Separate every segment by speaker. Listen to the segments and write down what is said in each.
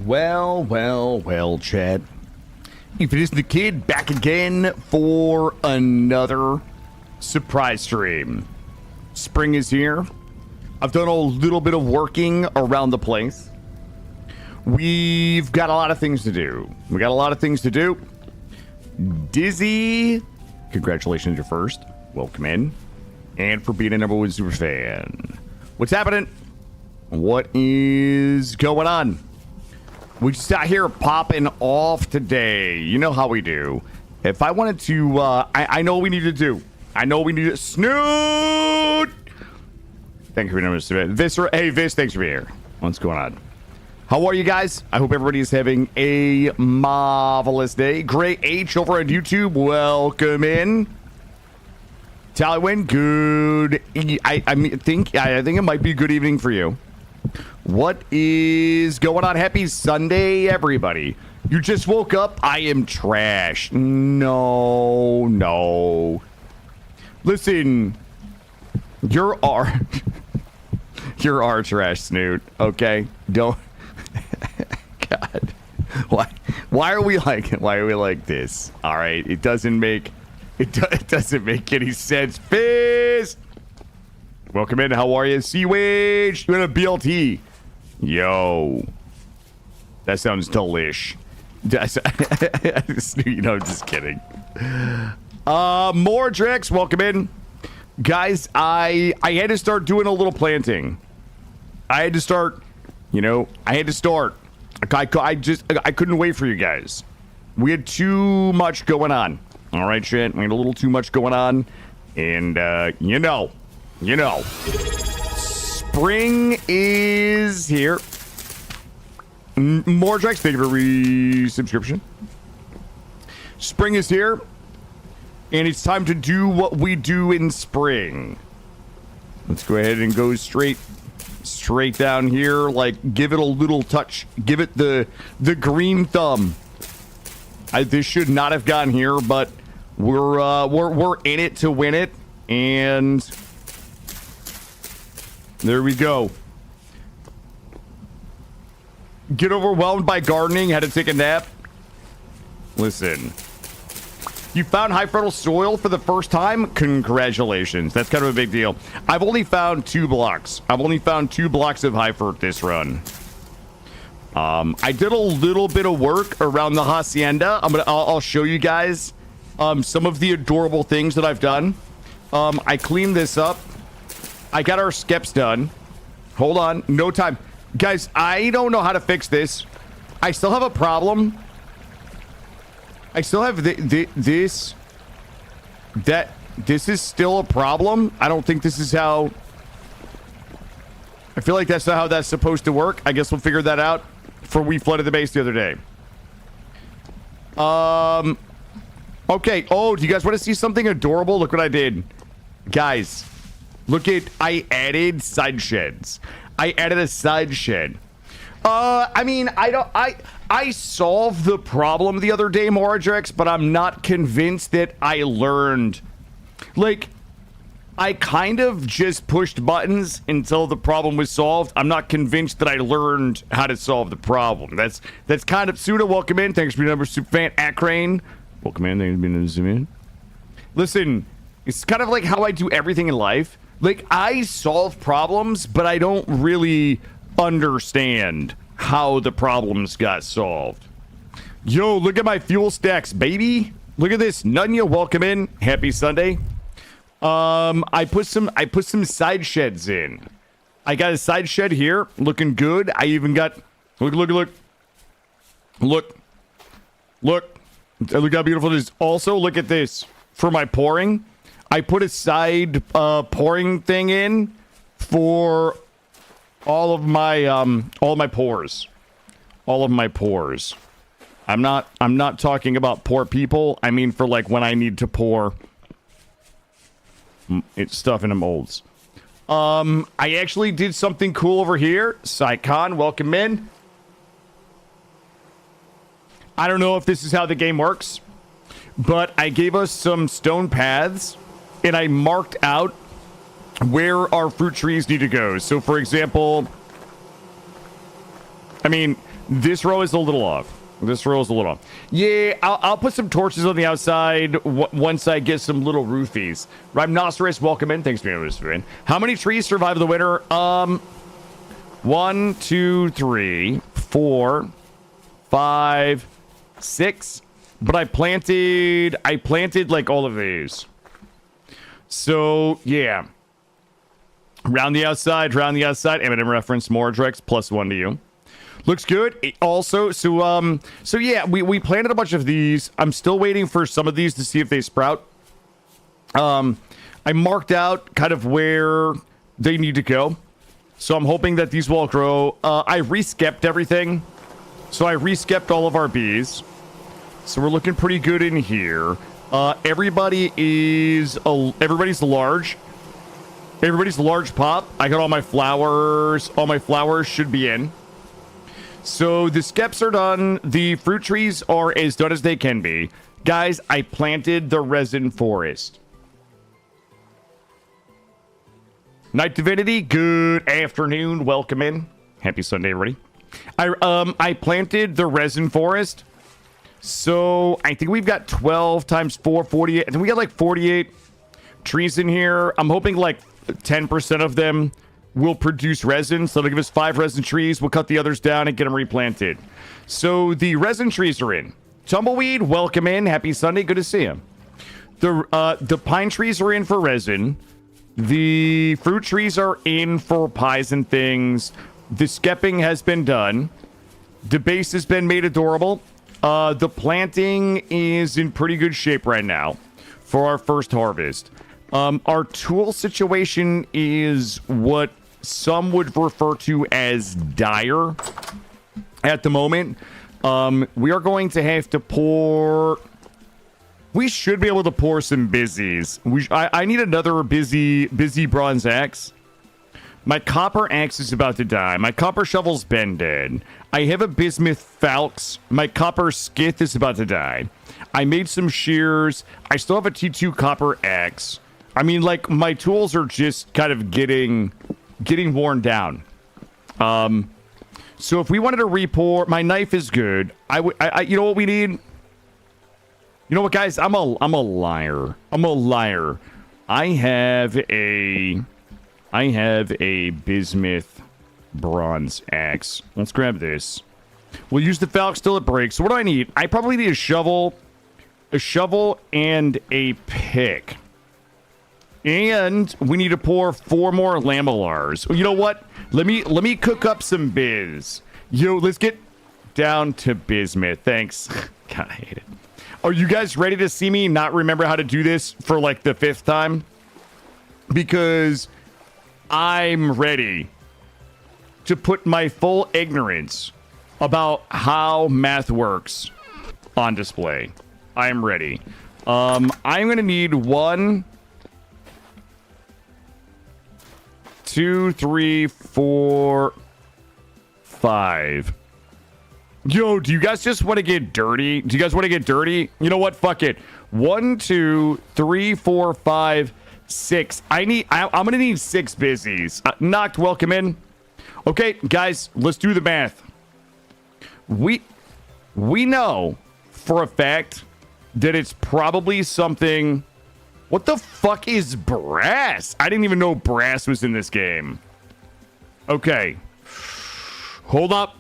Speaker 1: Well, Chad. If it isn't the kid, back again for another surprise stream. Spring is here. I've done a little bit of working around the place. We've got a lot of things to do. Dizzy, congratulations, you're first. Welcome in. And for being a number one super fan. What's happening? What is going on? We just out here popping off today. You know how we do. If I wanted to, I know what we need to do. Snoot! Thank you for being here. Hey, Vis, thanks for being here. What's going on? How are you guys? I hope everybody is having a marvelous day. Great H over on YouTube. Welcome in. Tallywin, good. I think it might be a good evening for you. What is going on? Happy Sunday, everybody. You just woke up. I am trash. No. Listen, you're our trash, Snoot. Okay, don't. God, why are we like this? All right, it doesn't make any sense. Fizz, welcome in. How are you? Seawage, you in a BLT? Yo, that sounds delish. Just kidding. Mordrix, welcome in. Guys, I had to start doing a little planting. I had to start. I couldn't wait for you guys. We had too much going on. All right, shit. We had a little too much going on. And, spring is here. Mordrex, thank you for resubscription. Spring is here. And it's time to do what we do in spring. Let's go ahead and go straight down here. Like, give it a little touch. Give it the green thumb. This should not have gone here, but we're in it to win it, and there we go. Get overwhelmed by gardening, had to take a nap. Listen, you found high fertile soil for the first time? Congratulations. That's kind of a big deal. I've only found 2 blocks. Of high fert this run. I did a little bit of work around the hacienda. I'll show you guys some of the adorable things that I've done. I cleaned this up. I got our skeps done. Hold on, no time. Guys, I don't know how to fix this. I still have a problem. I still have this is still a problem. I don't think this is how. I feel like that's not how that's supposed to work. I guess we'll figure that out. For we flooded the base the other day. Okay. Oh, do you guys want to see something adorable? Look what I did. Guys, look at, I added sheds. I added a side shed. I solved the problem the other day, Moradrex, but I'm not convinced that I learned. Like, I kind of just pushed buttons until the problem was solved. I'm not convinced that I learned how to solve the problem. That's kind of pseudo. Welcome in. Thanks for being number super fan at Crane. Welcome in. Thanks for being zoom in. Listen, it's kind of like how I do everything in life. Like, I solve problems, but I don't really understand how the problems got solved. Yo, look at my fuel stacks, baby. Look at this. Nunya, welcome in. Happy Sunday. I put some side sheds in. I got a side shed here, looking good. I even got look how beautiful it is. Also, look at this for my pouring. I put a side pouring thing in for all of my pores. I'm not talking about poor people. I mean for like when I need to pour it's stuff in the molds. I actually did something cool over here. Saikon, welcome in. I don't know if this is how the game works, but I gave us some stone paths and I marked out where our fruit trees need to go. So for example, I mean, This row is a little off. This row is a little off. Yeah, I'll put some torches on the outside once I get some little roofies. Rhinoceros, welcome in. Thanks for being in. How many trees survive the winter? 1, 2, 3, 4, 5, 6. But I planted like all of these. So yeah. Round the outside. Eminem reference, Mordrex, +1 to you. Looks good. Also, so yeah, we planted a bunch of these. I'm still waiting for some of these to see if they sprout. I marked out kind of where they need to go. So I'm hoping that these will all grow. I reskept everything. So I reskept all of our bees. So we're looking pretty good in here. Everybody's large. Everybody's large pop. I got all my flowers. All my flowers should be in. So the skeps are done. The fruit trees are as done as they can be. Guys, I planted the resin forest. Night Divinity, good afternoon. Welcome in. Happy Sunday, everybody. I planted the resin forest. So I think we've got 12 times 4, 48. I think we got like 48 trees in here. I'm hoping like 10% of them will produce resin. So they'll give us 5 resin trees. We'll cut the others down and get them replanted. So the resin trees are in. Tumbleweed, welcome in. Happy Sunday. Good to see you. The pine trees are in for resin. The fruit trees are in for pies and things. The skepping has been done. The base has been made adorable. The planting is in pretty good shape right now for our first harvest. Our tool situation is what some would refer to as dire at the moment. We are going to have to pour... We should be able to pour some busies. I need another busy bronze axe. My copper axe is about to die. My copper shovel's been dead. I have a bismuth falx. My copper skith is about to die. I made some shears. I still have a T2 copper axe. I mean, like, my tools are just kind of getting worn down. So if we wanted to re-pour, my knife is good. You know what we need? You know what, guys? I'm a liar. I have a bismuth bronze axe. Let's grab this. We'll use the falx till it breaks. So what do I need? I probably need a shovel and a pick. And we need to pour 4 more lamellars. You know what? Let me cook up some biz. Yo, let's get down to bismuth. Thanks. God, I hate it. Are you guys ready to see me not remember how to do this for like the 5th time? Because I'm ready to put my full ignorance about how math works on display. I'm ready. I'm going to need 1, 2, 3, 4, 5. Yo, do you guys just want to get dirty? Do you guys want to get dirty? You know what? Fuck it. 1, 2, 3, 4, 5, 6. I'm gonna need 6 busies. Knocked, welcome in. Okay, guys, let's do the math. We know for a fact that it's probably something. What the fuck is brass? I didn't even know brass was in this game. Okay. Hold up.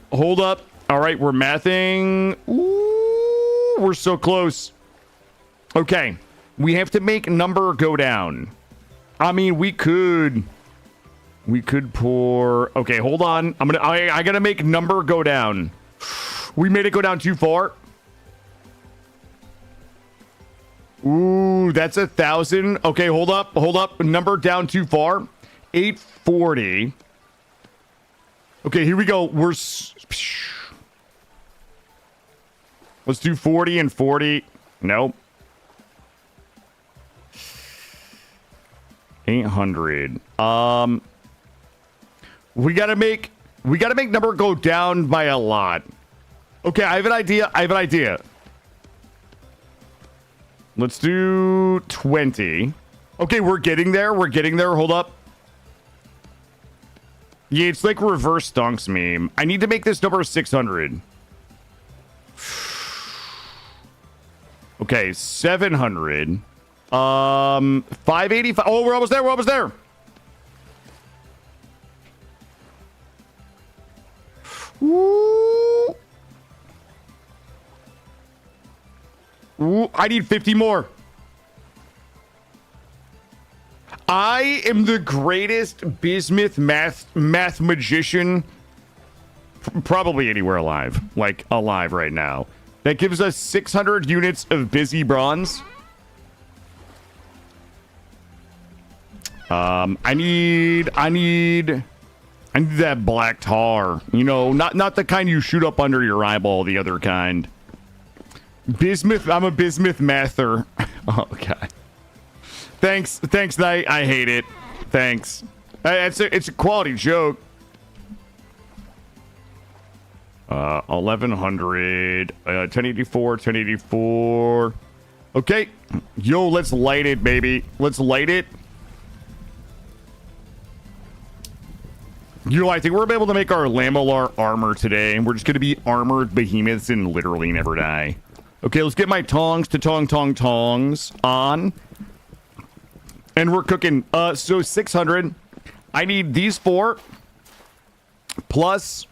Speaker 1: All right, we're mathing. Ooh, we're so close. Okay, we have to make number go down. I mean, we could pour. Okay, hold on. I gotta make number go down. We made it go down too far. Ooh, that's 1,000. Okay, hold up. Number down too far. 840. Okay, here we go. Let's do 40 and 40. Nope. 800. We gotta make number go down by a lot. Okay, I have an idea. Let's do 20. Okay, we're getting there. Hold up. Yeah, it's like reverse stonks meme. I need to make this number 600. Okay, 700. 585. Oh, we're almost there. We're almost there. Ooh. Ooh, I need 50 more. I am the greatest bismuth math magician probably anywhere alive. Like, alive right now. That gives us 600 units of busy bronze. I need that black tar. You know, not the kind you shoot up under your eyeball, the other kind. Bismuth, I'm a bismuth mather. Oh, God. Thanks, Knight. I hate it. Thanks. It's a quality joke. 1100, 1084, 1084. Okay. Yo, let's light it, baby. Let's light it. You know, I think we're able to make our lamellar armor today, and we're just going to be armored behemoths and literally never die. Okay, let's get my tongs to tongs on. And we're cooking. So 600. I need these 4. Plus.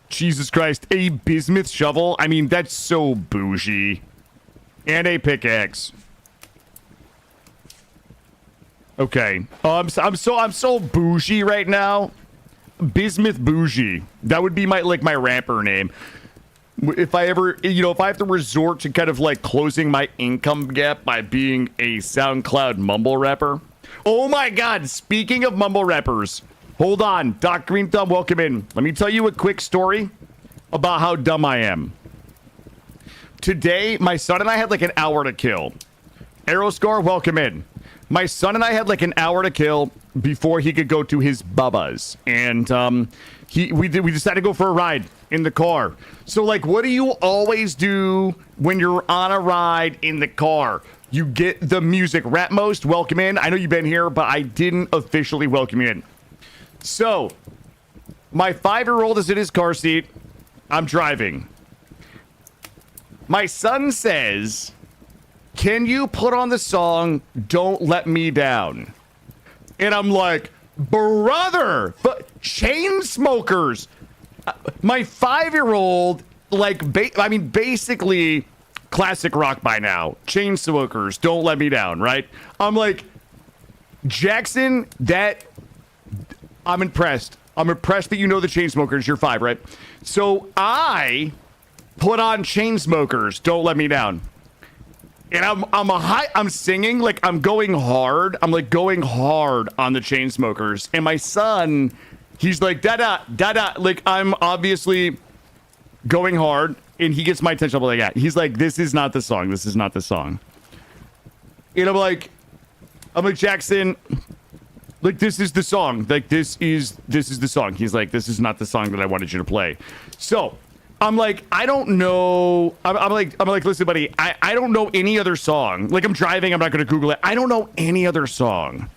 Speaker 1: Jesus Christ. A bismuth shovel. I mean, that's so bougie. And a pickaxe. Okay. I'm so bougie right now. Bismuth bougie. That would be my rapper name. If I ever, if I have to resort to kind of like closing my income gap by being a SoundCloud mumble rapper. Oh my God. Speaking of mumble rappers, hold on. Doc Green Thumb, welcome in. Let me tell you a quick story about how dumb I am. Today, my son and I had like an hour to kill. Aeroscar, welcome in. My son and I had like an hour to kill before he could go to his bubbas. And we decided to go for a ride in the car. So like, what do you always do when you're on a ride in the car? You get the music. Ratmost, welcome in. I know you've been here, but I didn't officially welcome you in. So my 5-year-old is in his car seat. I'm driving. My son says, can you put on the song Don't Let Me Down? And I'm like, brother, Chainsmokers. My 5-year-old, like, basically classic rock by now. Chainsmokers, Don't Let Me Down, right? I'm like, Jackson, I'm impressed. I'm impressed that you know the Chainsmokers. You're 5, right? So I put on Chainsmokers, Don't Let Me Down. And I'm singing, like, I'm going hard. I'm like going hard on the Chainsmokers. And my son, he's like, da-da, da-da. Like, I'm obviously going hard, and he gets my attention. I'm like, yeah. He's like, this is not the song. This is not the song. And I'm like, Jackson, like, this is the song. Like, this is the song. He's like, this is not the song that I wanted you to play. So I'm like, I don't know. I'm like, listen, buddy, I don't know any other song. Like, I'm driving. I'm not going to Google it. I don't know any other song.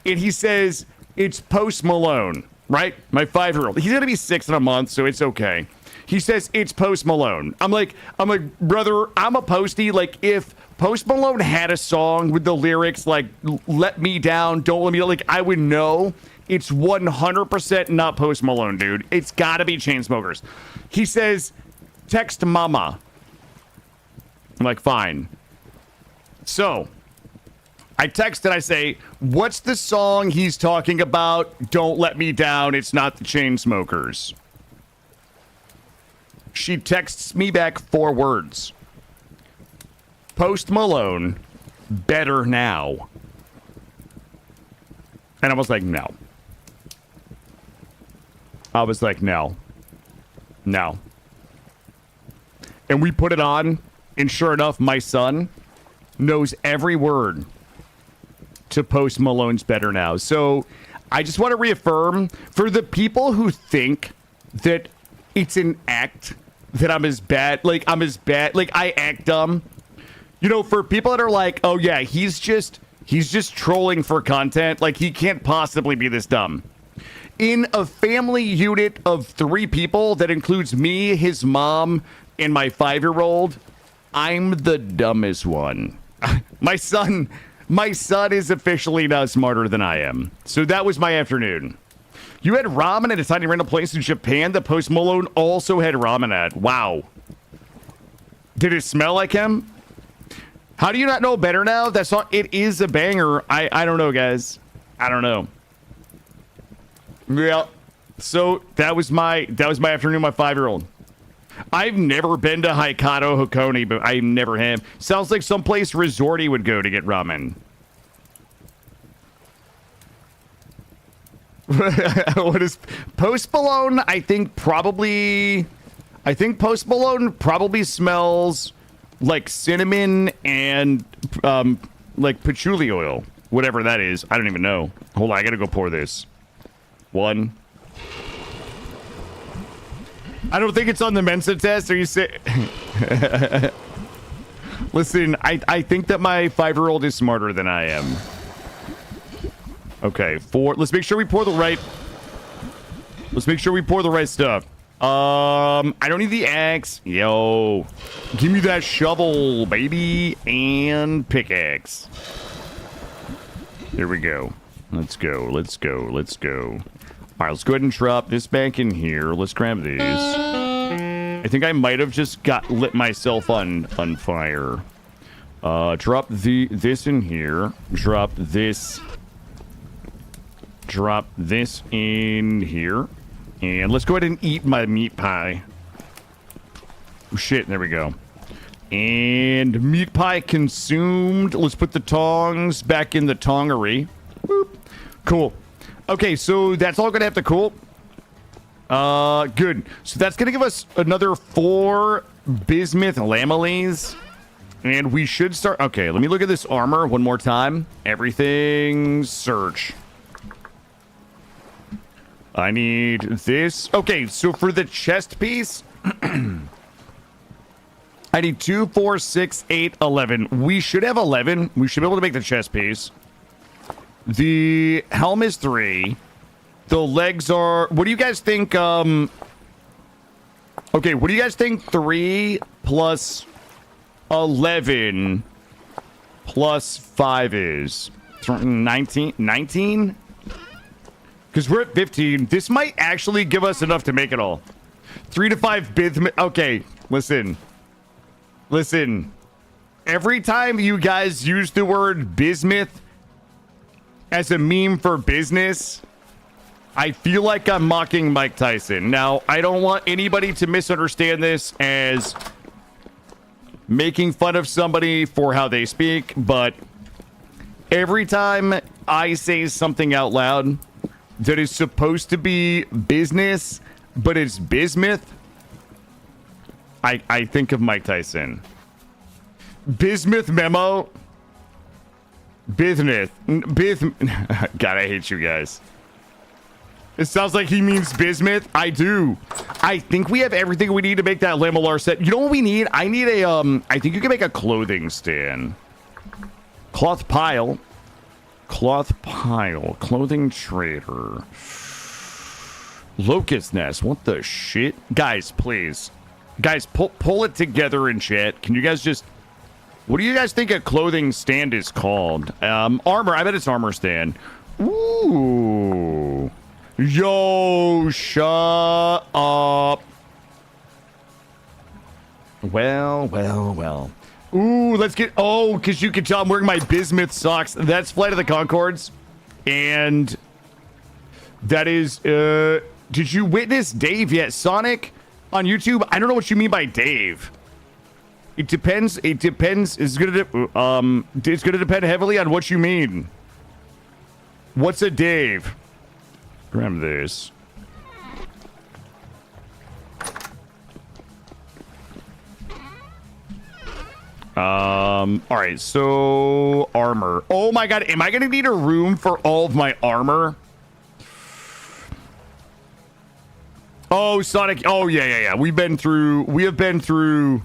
Speaker 1: And he says, it's Post Malone, right? My 5-year-old. He's going to be 6 in a month, so it's okay. He says, it's Post Malone. I'm like, brother, I'm a postie. Like, if Post Malone had a song with the lyrics like, let me down, don't let me down, like, I would know. It's 100% not Post Malone, dude. It's got to be Chainsmokers. He says, text mama. I'm like, fine. So I text and I say, what's the song he's talking about? Don't let me down. It's not the Chainsmokers. She texts me back 4 words. Post Malone, Better Now. And I was like, no. I was like, no. No. And we put it on, and sure enough, my son knows every word to Post Malone's Better Now. So I just want to reaffirm, for the people who think that it's an act, that I'm as bad, like I act dumb. You know, for people that are like, oh yeah, he's just He's just trolling for content. Like, he can't possibly be this dumb. In a family unit of 3 people that includes me, his mom, and my 5-year-old, I'm the dumbest one. My son is officially not smarter than I am. So that was my afternoon. You had ramen at a tiny random place in Japan that Post Malone also had ramen at. Wow. Did it smell like him? How do you not know better now? That song, it is a banger. I don't know, guys. I don't know. Yeah. So that was my afternoon, my 5-year-old. I've never been to Hokkaido Hakone, but I never have. Sounds like someplace resorty would go to get ramen. What is Post Malone? I think Post Malone probably smells like cinnamon and like patchouli oil, whatever that is. I don't even know. Hold on, I gotta go pour this. 1. I don't think it's on the Mensa test. Are you say? Listen, I think that my 5-year-old is smarter than I am. Okay, 4. Let's make sure we pour the right. Let's make sure we pour the right stuff. I don't need the axe. Yo, give me that shovel, baby, and pickaxe. There we go. Let's go. Let's go. Let's go. All right, let's go ahead and drop this back in here. Let's grab these. I think I might have just lit myself on fire. Drop this in here. Drop this in here. And let's go ahead and eat my meat pie. Oh, shit, there we go. And meat pie consumed. Let's put the tongs back in the tongery. Boop. Cool. Okay, so that's all gonna have to cool. Good. So that's gonna give us another 4 bismuth lamellies. And we should start. Okay, let me look at this armor one more time. Everything search. I need this. Okay, so for the chest piece, I need 2, 4, 6, 8, 11. We should have 11. We should be able to make the chest piece. The helm is 3. The legs are... What do you guys think? Okay, what do you guys think 3 plus 11 plus 5 is? 19? 19? Because we're at 15. This might actually give us enough to make it all. 3 to 5 bismuth. Okay, listen. Listen. Every time you guys use the word bismuth as a meme for business, I feel like I'm mocking Mike Tyson. Now, I don't want anybody to misunderstand this as making fun of somebody for how they speak, but every time I say something out loud that is supposed to be business, but it's bismuth, I think of Mike Tyson. Bismuth memo. Bismuth. God, I hate you guys. It sounds like he means bismuth. I do. I think we have everything we need to make that lamellar set. You know what we need? I need a, I think you can make a clothing stand. Cloth pile. Cloth pile. Clothing trader. Locust nest. What the shit? Guys, please. Guys, pull it together in chat. Can you guys just... What do you guys think a clothing stand is called? Armor. I bet it's armor stand. Ooh. Yo, shut up. Well. Ooh, let's get... Oh, because you can tell I'm wearing my bismuth socks. That's Flight of the Conchords. And that is... Did you witness Dave yet? Sonic on YouTube? I don't know what you mean by Dave. It depends. It depends. It's gonna depend heavily on what you mean. What's a Dave? Grab this. All right. So armor. Oh my God. Am I gonna need a room for all of my armor? Oh, Sonic. Oh yeah. We have been through.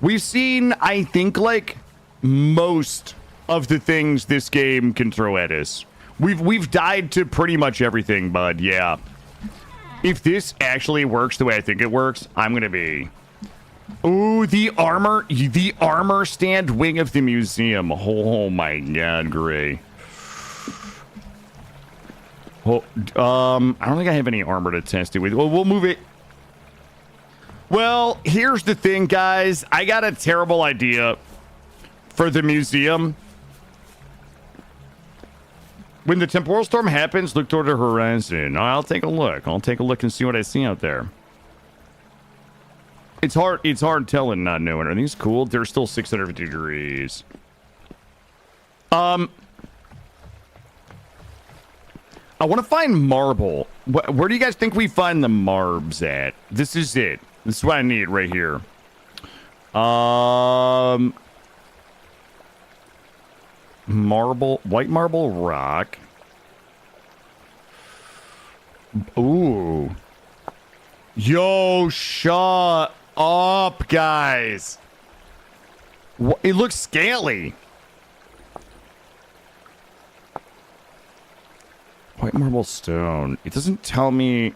Speaker 1: We've seen, I think, like most of the things this game can throw at us. We've died to pretty much everything, bud. Yeah. If this actually works the way I think it works, I'm gonna be. Ooh, the armor stand wing of the museum. Oh my God, Gray. Oh, I don't think I have any armor to test it with. Well, we'll move it. Well, here's the thing, guys. I got a terrible idea for the museum. When the temporal storm happens, look toward the horizon. I'll take a look. I'll take a look and see what I see out there. It's hard telling not knowing. Are these cool? They're still 650 degrees. I want to find marble. Where do you guys think we find the marbs at? This is it. This is what I need right here. Marble, white marble rock. Ooh. Yo, shut up, guys. It looks scaly. White marble stone. It doesn't tell me.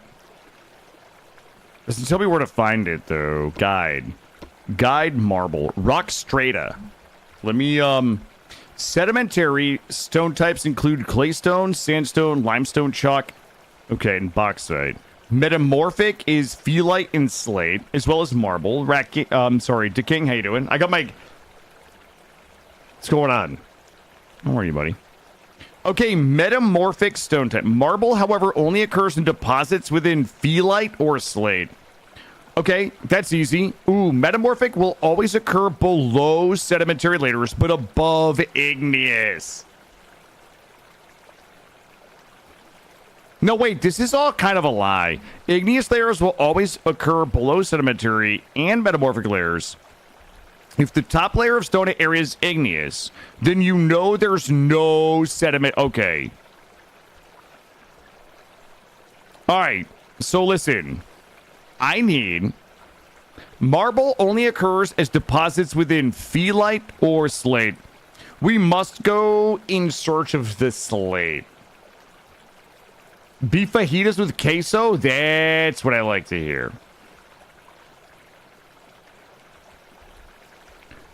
Speaker 1: Doesn't tell me where to find it though. Guide marble. Rock strata. Let me sedimentary stone types include claystone, sandstone, limestone, chalk. Okay, and bauxite. Metamorphic is phyllite and slate, as well as marble. Decaying. How you doing? I got my. What's going on? How are you, buddy? Okay, metamorphic stone type. Marble, however, only occurs in deposits within phyllite or slate. Okay, that's easy. Ooh, metamorphic will always occur below sedimentary layers, but above igneous. No, wait, this is all kind of a lie. Igneous layers will always occur below sedimentary and metamorphic layers. If the top layer of stone area is igneous, then you know there's no sediment. Okay. All right. So listen, I need marble only occurs as deposits within phyllite or slate. We must go in search of the slate. Beef fajitas with queso? That's what I like to hear.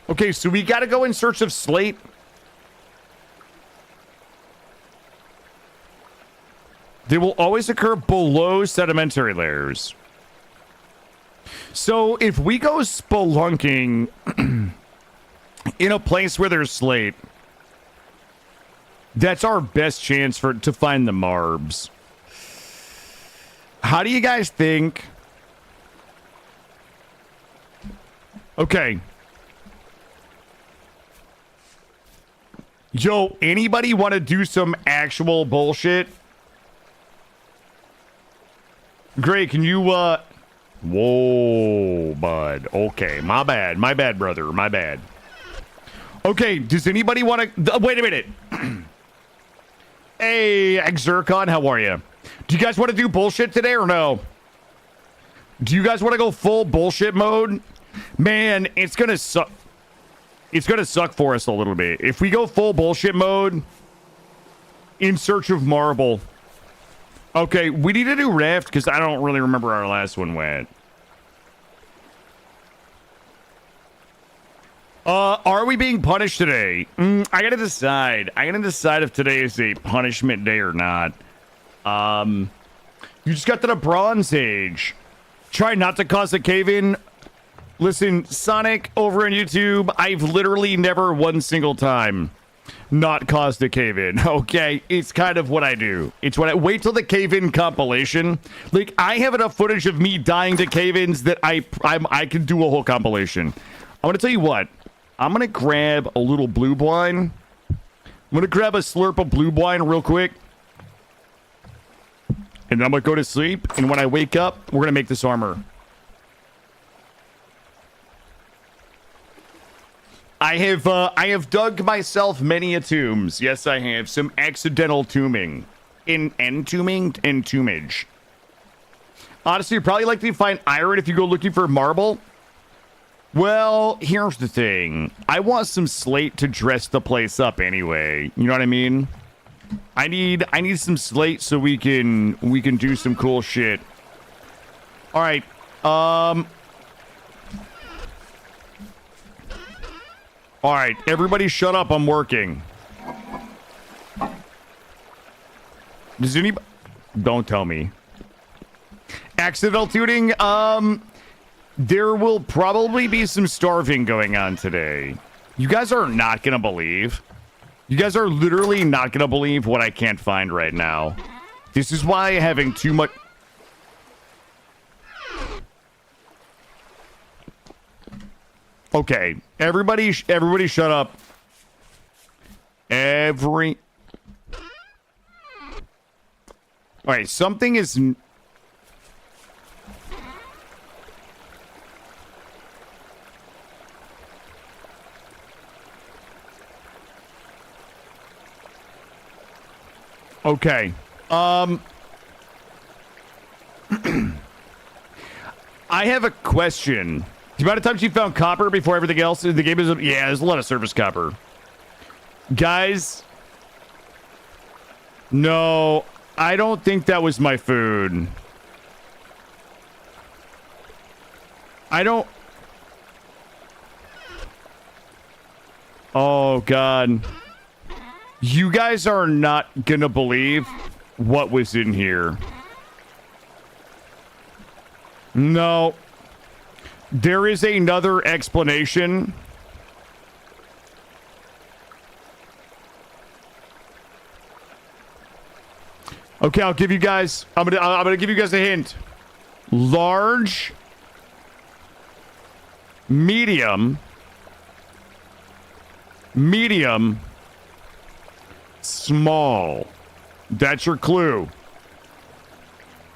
Speaker 1: Okay, so we got to go in search of slate. They will always occur below sedimentary layers. So if we go spelunking in a place where there's slate, that's our best chance to find the marbs. How do you guys think? Okay. Yo, anybody want to do some actual bullshit? Gray, can you, Whoa, bud. Okay, my bad, brother, my bad. Okay, does anybody want to... Wait a minute. Hey, Exercon, how are you? Do you guys want to do bullshit today or no? Do you guys want to go full bullshit mode? Man, it's gonna suck. It's gonna suck for us a little bit. If we go full bullshit mode in search of marble. Okay, we need to do raft because I don't really remember our last one went. Are we being punished today? I gotta decide. If today is a punishment day or not. You just got to the Bronze Age. Try not to cause a cave-in. Listen, Sonic over on YouTube, I've literally never one single time not caused a cave-in. Okay, it's kind of what I do. It's what I wait till the cave-in compilation. Like, I have enough footage of me dying to cave-ins that I can do a whole compilation. I want to tell you what. I'm gonna grab a little blue blind. I'm gonna grab a slurp of blue blind real quick. And I'm gonna go to sleep. And when I wake up, we're gonna make this armor. I have dug myself many a tombs. Yes, I have. Some accidental tombing. Entombage. Honestly, you're probably likely to find iron if you go looking for marble. Well, here's the thing. I want some slate to dress the place up anyway. You know what I mean? I need some slate so we can do some cool shit. All right. All right, everybody shut up. I'm working. Does anybody... Don't tell me. Accidental tuning? There will probably be some starving going on today. You guys are not gonna believe. You guys are literally not gonna believe what I can't find right now. This is why having too much... Okay, everybody shut up. All right, something is... Okay. I have a question. The amount of times you found copper before everything else in the game is... Yeah, there's a lot of surface copper. Guys. No, I don't think that was my food. I don't... Oh, God. You guys are not gonna believe what was in here. No. There is another explanation. Okay, I'll give you guys... I'm gonna give you guys a hint. Large. Medium. Medium. Small. That's your clue.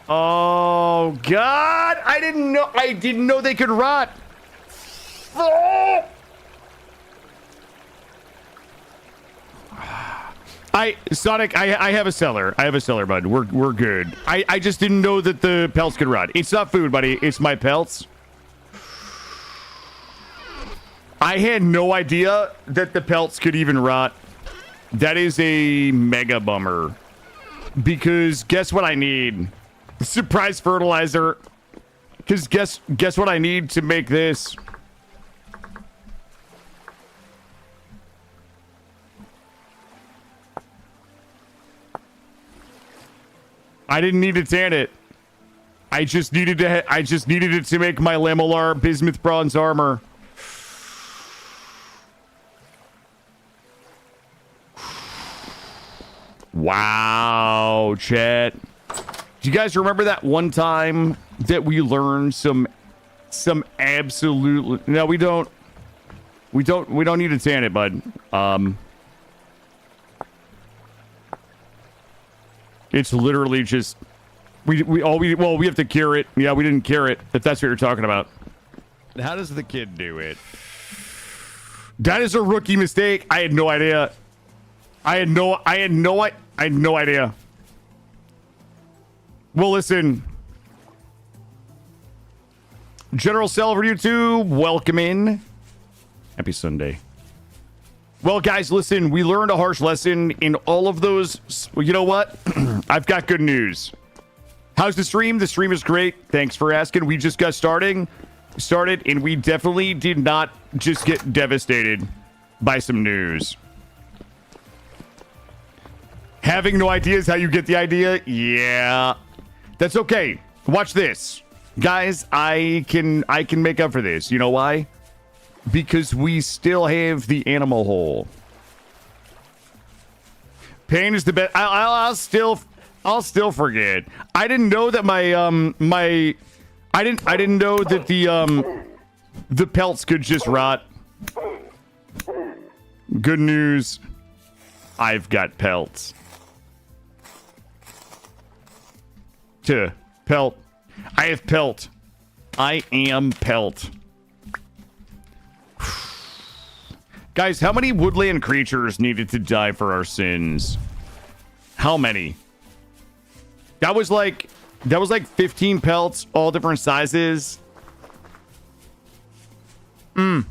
Speaker 1: Oh God! I didn't know they could rot. Oh! Sonic, I have a cellar. I have a cellar, bud. We're good. I just didn't know that the pelts could rot. It's not food, buddy. It's my pelts. I had no idea that the pelts could even rot. That is a mega bummer. Because guess what I need? Surprise fertilizer. Because guess what I need to make this? I didn't need to tan it. I just needed it to make my lamellar bismuth bronze armor. Wow, chat. Do you guys remember that one time that we learned some absolute... No, we don't need to tan it, bud. It's literally just we have to cure it. Yeah, we didn't cure it, if that's what you're talking about. How does the kid do it? That is a rookie mistake. I had no idea. I had no idea. Well, listen. General Salver YouTube, welcome in. Happy Sunday. Well, guys, listen, we learned a harsh lesson in all of those. You know what? I've got good news. How's the stream? The stream is great. Thanks for asking. We just got started, and we definitely did not just get devastated by some news. Having no idea is how you get the idea? Yeah. That's okay. Watch this. Guys, I can make up for this. You know why? Because we still have the animal hole. Pain is the best. I'll still forget. I didn't know that I didn't know that the pelts could just rot. Good news. I've got pelts. Pelt. I have pelt. I am pelt. Guys, how many woodland creatures needed to die for our sins? How many? That was like 15 pelts, all different sizes. I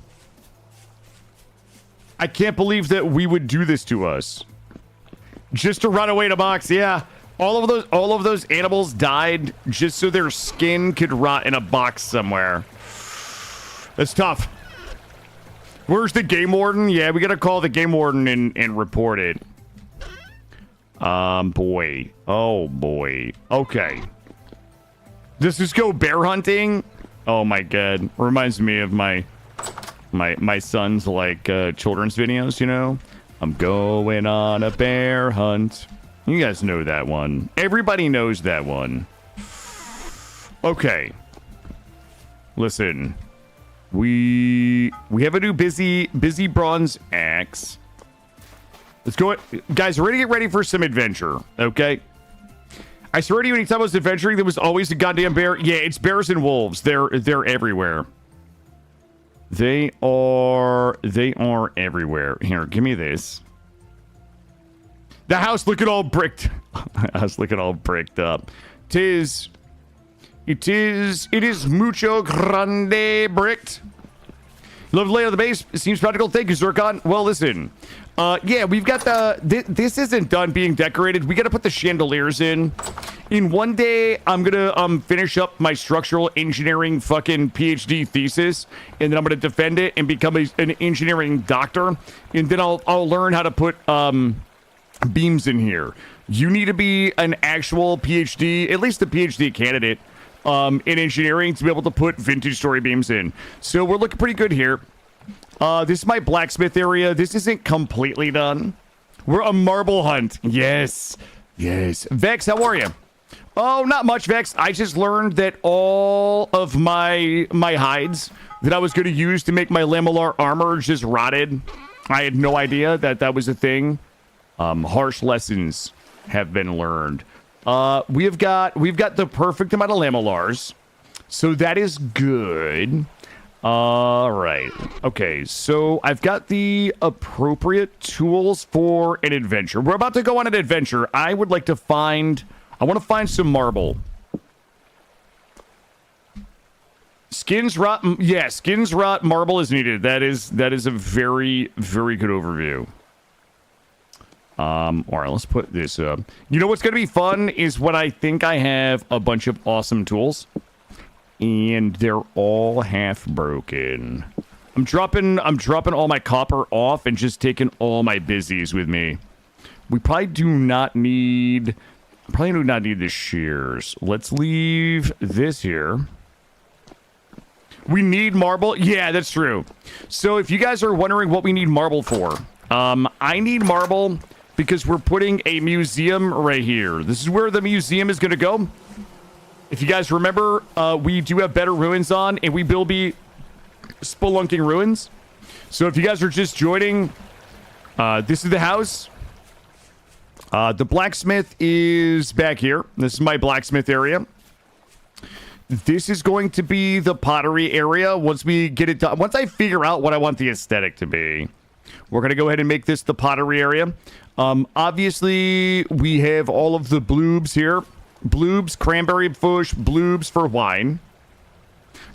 Speaker 1: can't believe that we would do this to us. Just to run away in a box, yeah. All of those animals died just so their skin could rot in a box somewhere. That's tough. Where's the game warden? Yeah, we gotta call the game warden and report it. Boy. Oh, boy. Okay. Does this go bear hunting? Oh, my God. Reminds me of my son's, like, children's videos, you know? I'm going on a bear hunt. You guys know that one. Everybody knows that one. Okay. Listen. We have a new busy bronze axe. Let's go. Guys, we're gonna get ready for some adventure, okay? I swear to you, anytime I was adventuring, there was always a goddamn bear. Yeah, it's bears and wolves. They're everywhere. They are everywhere. Here, give me this. The house looking all bricked. House looking all bricked up. It is mucho grande bricked. Love the layout of the base. It seems practical. Thank you, Zircon. Well, listen. Yeah, we've got this isn't done being decorated. We got to put the chandeliers in. In one day, I'm gonna finish up my structural engineering fucking PhD thesis, and then I'm gonna defend it and become an engineering doctor. And then I'll learn how to put beams in here. You need to be an actual PhD, at least a PhD candidate, in engineering to be able to put vintage story beams in. So we're looking pretty good here. This is my blacksmith area. This isn't completely done. We're a marble hunt. Yes. Yes. Vex, how are you? Oh, not much, Vex. I just learned that all of my hides that I was going to use to make my lamellar armor just rotted. I had no idea that that was a thing. Harsh lessons have been learned. We've got the perfect amount of lamellars, so that is good. All right. Okay, so I've got the appropriate tools for an adventure. We're about to go on an adventure. I want to find some marble. Skins rot. Yeah, skins rot. Marble is needed. That is a very, very good overview. All right, let's put this up. You know what's going to be fun is when I think I have a bunch of awesome tools and they're all half broken. I'm dropping all my copper off and just taking all my busies with me. We probably do not need the shears. Let's leave this here. We need marble. Yeah, that's true. So if you guys are wondering what we need marble for, I need marble because we're putting a museum right here. This is where the museum is going to go. If you guys remember, we do have better ruins on, and we will be spelunking ruins. So if you guys are just joining, this is the house. The blacksmith is back here. This is my blacksmith area. This is going to be the pottery area once we get it done. Once I figure out what I want the aesthetic to be, we're going to go ahead and make this the pottery area. Obviously, we have all of the bloobs here. Bloobs, cranberry bush, bloobs for wine.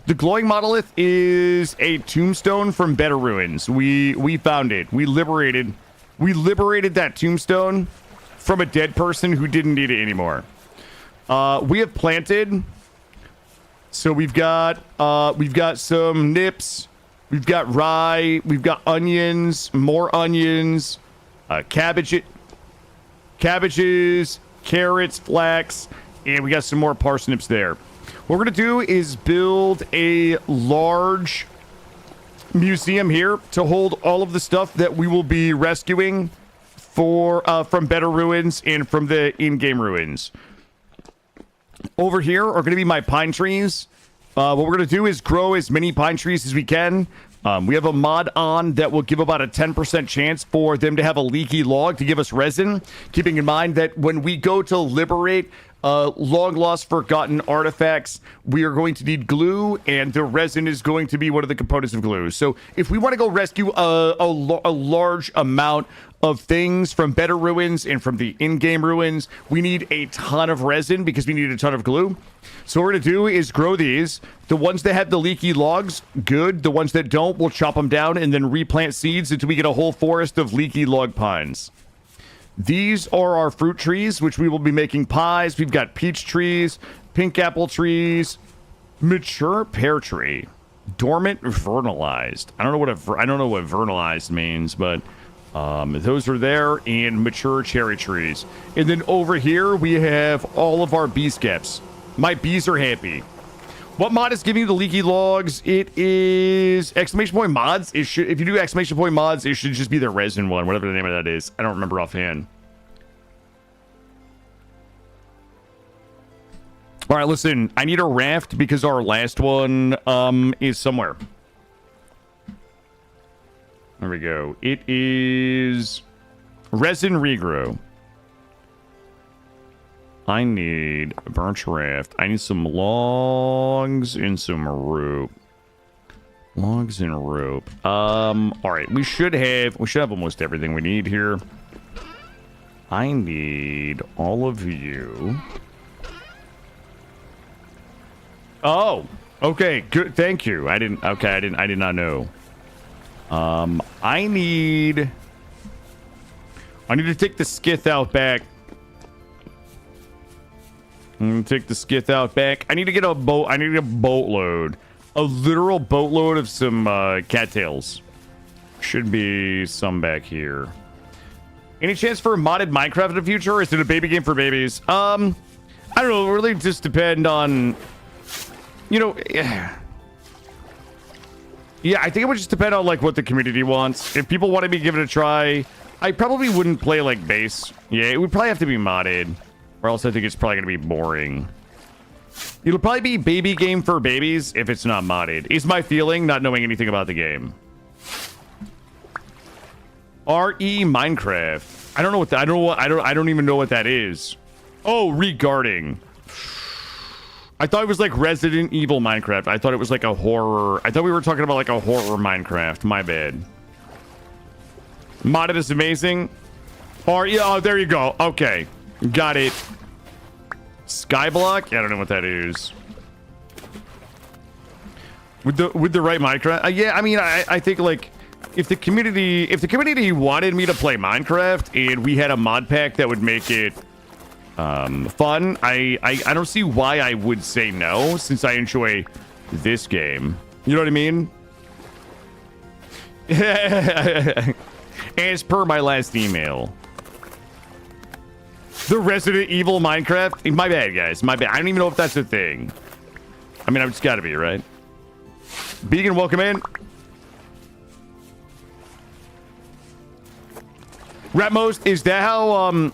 Speaker 1: The glowing monolith is a tombstone from Better Ruins. We found it. We liberated that tombstone from a dead person who didn't need it anymore. We have planted. So we've got some nips. We've got rye. We've got onions. More onions. Cabbages, carrots, flax, and we got some more parsnips there. What we're going to do is build a large museum here to hold all of the stuff that we will be rescuing from Better Ruins and from the in-game ruins. Over here are going to be my pine trees. What we're going to do is grow as many pine trees as we can. We have a mod on that will give about a 10% chance for them to have a leaky log to give us resin. Keeping in mind that when we go to liberate long lost forgotten artifacts. We are going to need glue, and the resin is going to be one of the components of glue. So if we want to go rescue a large amount of things from better ruins and from the in-game ruins, we need a ton of resin because we need a ton of glue. So what we're going to do is grow these. The ones that have the leaky logs, good. The ones that don't, we'll chop them down and then replant seeds until we get a whole forest of leaky log pines. These are our fruit trees, which we will be making pies. We've got peach trees, pink apple trees, mature pear tree, dormant vernalized. I don't know what vernalized means, but those are there, and mature cherry trees. And then over here we have all of our bee skeps. My bees are happy. What mod is giving you the leaky logs? It is exclamation point mods. If you do exclamation point mods, it should just be the resin one, whatever the name of that is. I don't remember offhand. All right, listen, I need a raft because our last one is somewhere. There we go. It is resin regrow. I need a birch raft. I need some logs and some rope. Logs and rope. All right, we should have almost everything we need here. I need all of you. Oh, okay, good. Thank you. I did not know. I need to take the skith out back. I'm gonna take the skith out back. I need to get a boat. I need a boatload. A literal boatload of some cattails. Should be some back here. Any chance for a modded Minecraft in the future? Or is it a baby game for babies? I don't know. It really just depend on, you know. Yeah, I think it would just depend on like what the community wants. If people wanted me to give it a try, I probably wouldn't play like base. Yeah, it would probably have to be modded. Or else I think it's probably going to be boring. It'll probably be baby game for babies if it's not modded. Is my feeling, not knowing anything about the game. RE Minecraft. I don't know what that, I don't even know what that is. Oh, regarding. I thought it was like Resident Evil Minecraft. I thought it was like a horror. I thought we were talking about like a horror Minecraft. My bad. Modded is amazing. Oh, there you go. Okay. Got it. Skyblock? Yeah, I don't know what that is. With the right Minecraft? Yeah, I mean, I think like if the community wanted me to play Minecraft and we had a mod pack that would make it fun, I don't see why I would say no, since I enjoy this game. You know what I mean? As per my last email. The Resident Evil Minecraft? My bad, guys. My bad. I don't even know if that's a thing. I mean, it's gotta be, right? Beacon, welcome in. Ratmost, is that how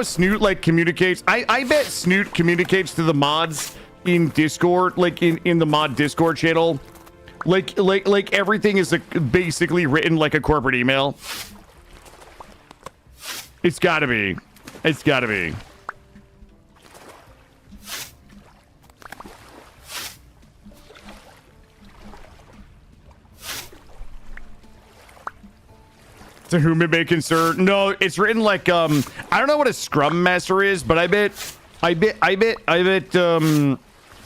Speaker 1: Snoot like communicates? I bet Snoot communicates to the mods in Discord, like in the mod Discord channel. Like everything is basically written like a corporate email. It's gotta be. It's gotta be. To whom it may concern. No, it's written like I don't know what a Scrum Master is, but I bet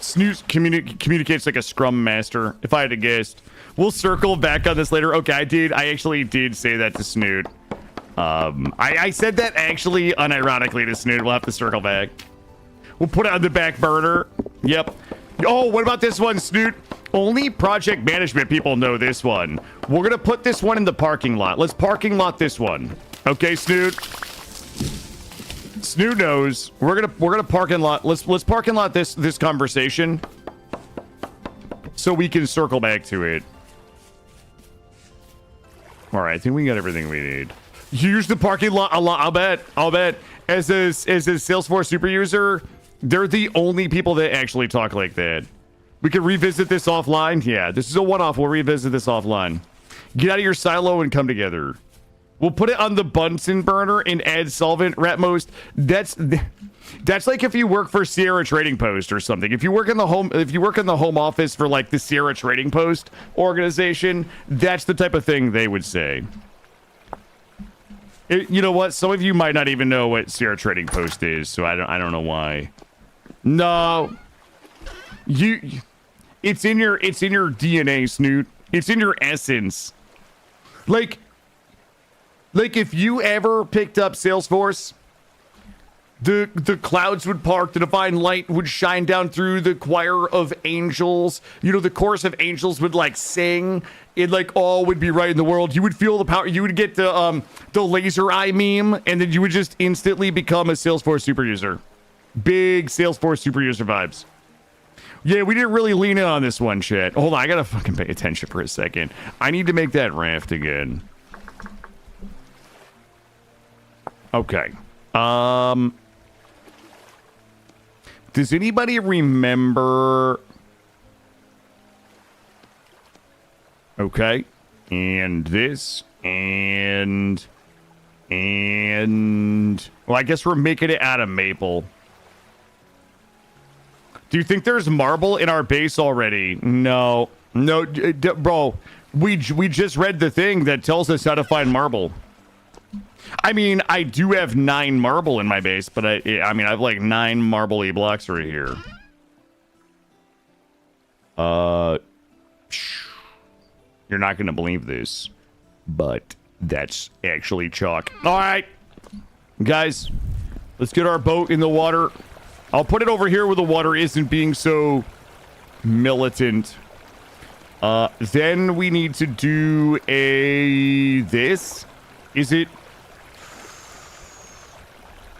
Speaker 1: Snoot communicates like a Scrum Master, if I had to guess. We'll circle back on this later. Okay, I actually did say that to Snoot. I said that actually unironically to Snoot. We'll have to circle back. We'll put it on the back burner. Yep. Oh, what about this one, Snoot? Only project management people know this one. We're gonna put this one in the parking lot. Let's parking lot this one. Okay, Snoot. Snoot knows. We're gonna parking lot. Let's parking lot this conversation so we can circle back to it. All right, I think we got everything we need. Use the parking lot a lot. I'll bet. As a Salesforce super user, they're the only people that actually talk like that. We could revisit this offline. Yeah, this is a one-off. We'll revisit this offline. Get out of your silo and come together. We'll put it on the Bunsen burner and add solvent. Ratmost, that's like if you work for Sierra Trading Post or something. If you work in the home office for like the Sierra Trading Post organization, that's the type of thing they would say. You know what? Some of you might not even know what Sierra Trading Post is, so I don't know why. No, it's in your DNA, Snoot. It's in your essence. Like if you ever picked up Salesforce, the clouds would part, the divine light would shine down through the choir of angels. You know, the chorus of angels would like sing. It like all would be right in the world. You would feel the power. You would get the laser eye meme, and then you would just instantly become a Salesforce super user. Big Salesforce super user vibes. Yeah, we didn't really lean in on this one, chat. Hold on, I gotta fucking pay attention for a second. I need to make that raft again. Okay. Does anybody remember? Okay. And this and well, I guess we're making it out of maple. Do you think there's marble in our base already? No, bro. We just read the thing that tells us how to find marble. I mean, I do have 9 marble in my base, but I mean, I have like 9 marble-y blocks right here. You're not gonna believe this, but that's actually chalk. All right, guys, let's get our boat in the water. I'll put it over here where the water isn't being so militant. Then we need to do this. Is it?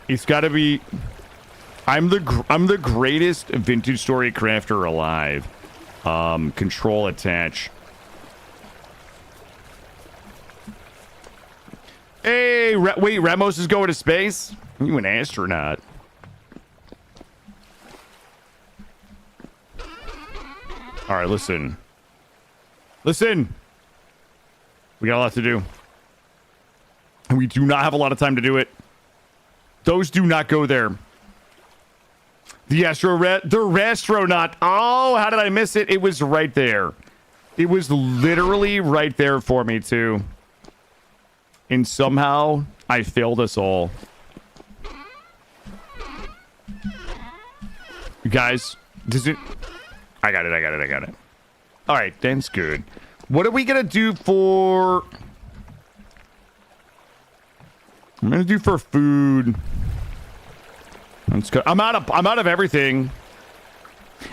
Speaker 1: It's got to be. I'm the greatest vintage story crafter alive. Control attach. Hey, wait, Ramos is going to space? You an astronaut? All right, listen. Listen. We got a lot to do. And we do not have a lot of time to do it. Those do not go there. The Rastronaut. Oh, how did I miss it? It was right there. It was literally right there for me, too. And somehow, I failed us all. You guys, does it... I got it. All right, that's good. What are we gonna do for... I'm gonna do for food. Let's go. I'm out of everything.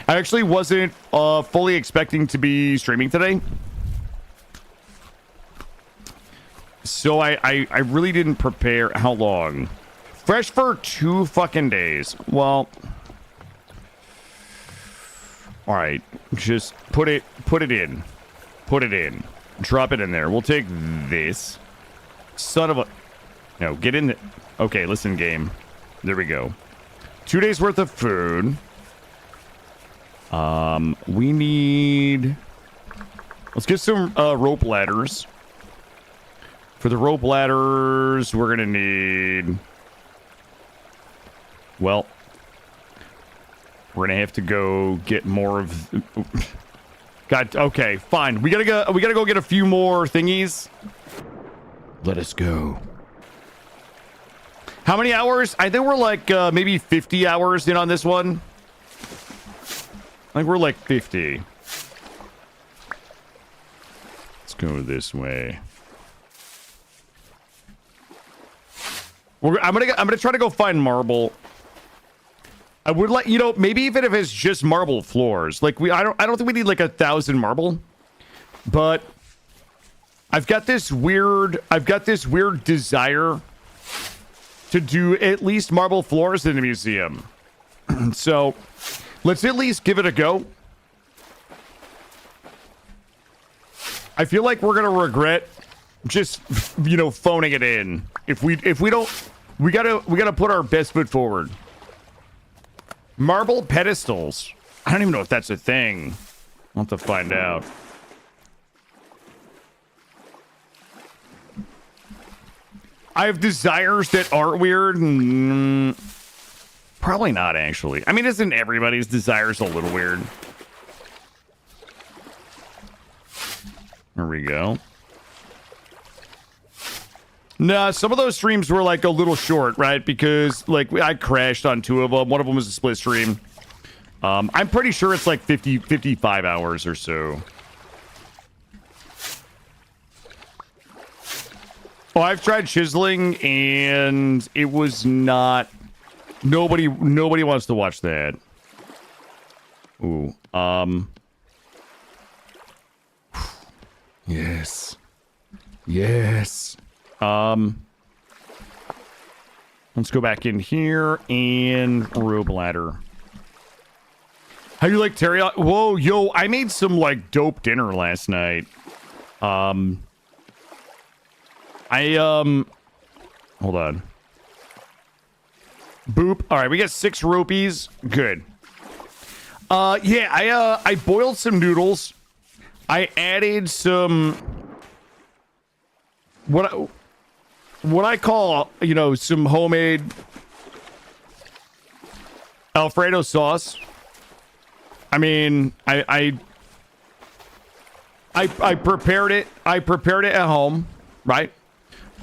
Speaker 1: I actually wasn't fully expecting to be streaming today. So I really didn't prepare. How long? Fresh for 2 fucking days. Well... All right, just put it in. Drop it in there. We'll take this. Son of a... No, get in the... Okay, listen, game. There we go. 2 days worth of food. We need... Let's get some rope ladders. For the rope ladders, we're gonna need... Well... We're gonna have to go get more of... God, okay, fine. We gotta go get a few more thingies. Let us go. How many hours? I think we're like maybe 50 hours in on this one. I think we're like 50. Let's go this way. I'm gonna try to go find marble. I would like, you know, maybe even if it's just marble floors. Like I don't think we need like 1,000 marble. But I've got this weird desire to do at least marble floors in the museum. So let's at least give it a go. I feel like we're gonna regret just, you know, phoning it in. If we don't, we gotta put our best foot forward. Marble pedestals. I don't even know if that's a thing. I'll have to find out. I have desires that aren't weird. Probably not, actually. I mean, isn't everybody's desires a little weird? There we go. Nah, some of those streams were like a little short, right? Because like I crashed on 2 of them. One of them was a split stream. I'm pretty sure it's like 55 hours or so. Oh, I've tried chiseling and it was not. Nobody wants to watch that. Ooh. Yes. Yes. Let's go back in here and rope ladder. How do you like teriyaki? Whoa, yo, I made some like dope dinner last night. Hold on. Boop. All right, we got 6 rupees. Good. Yeah, I boiled some noodles. I added some what I call, you know, some homemade Alfredo sauce. I mean, I prepared it. I prepared it at home, right?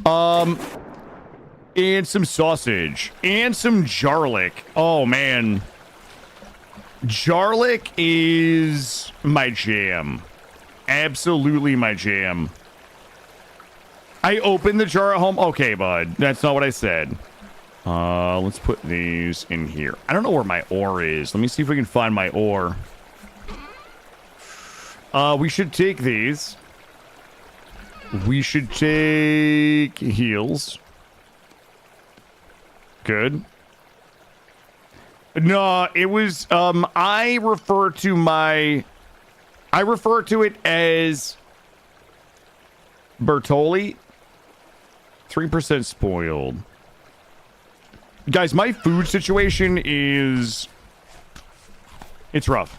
Speaker 1: And some sausage and some garlic. Oh man. Garlic is my jam. Absolutely my jam. I opened the jar at home. Okay, bud. That's not what I said. Let's put these in here. I don't know where my ore is. Let me see if we can find my ore. We should take these. We should take heals. Good. No, it was, I refer to it as Bertoli. 3% spoiled. Guys, my food situation is... It's rough.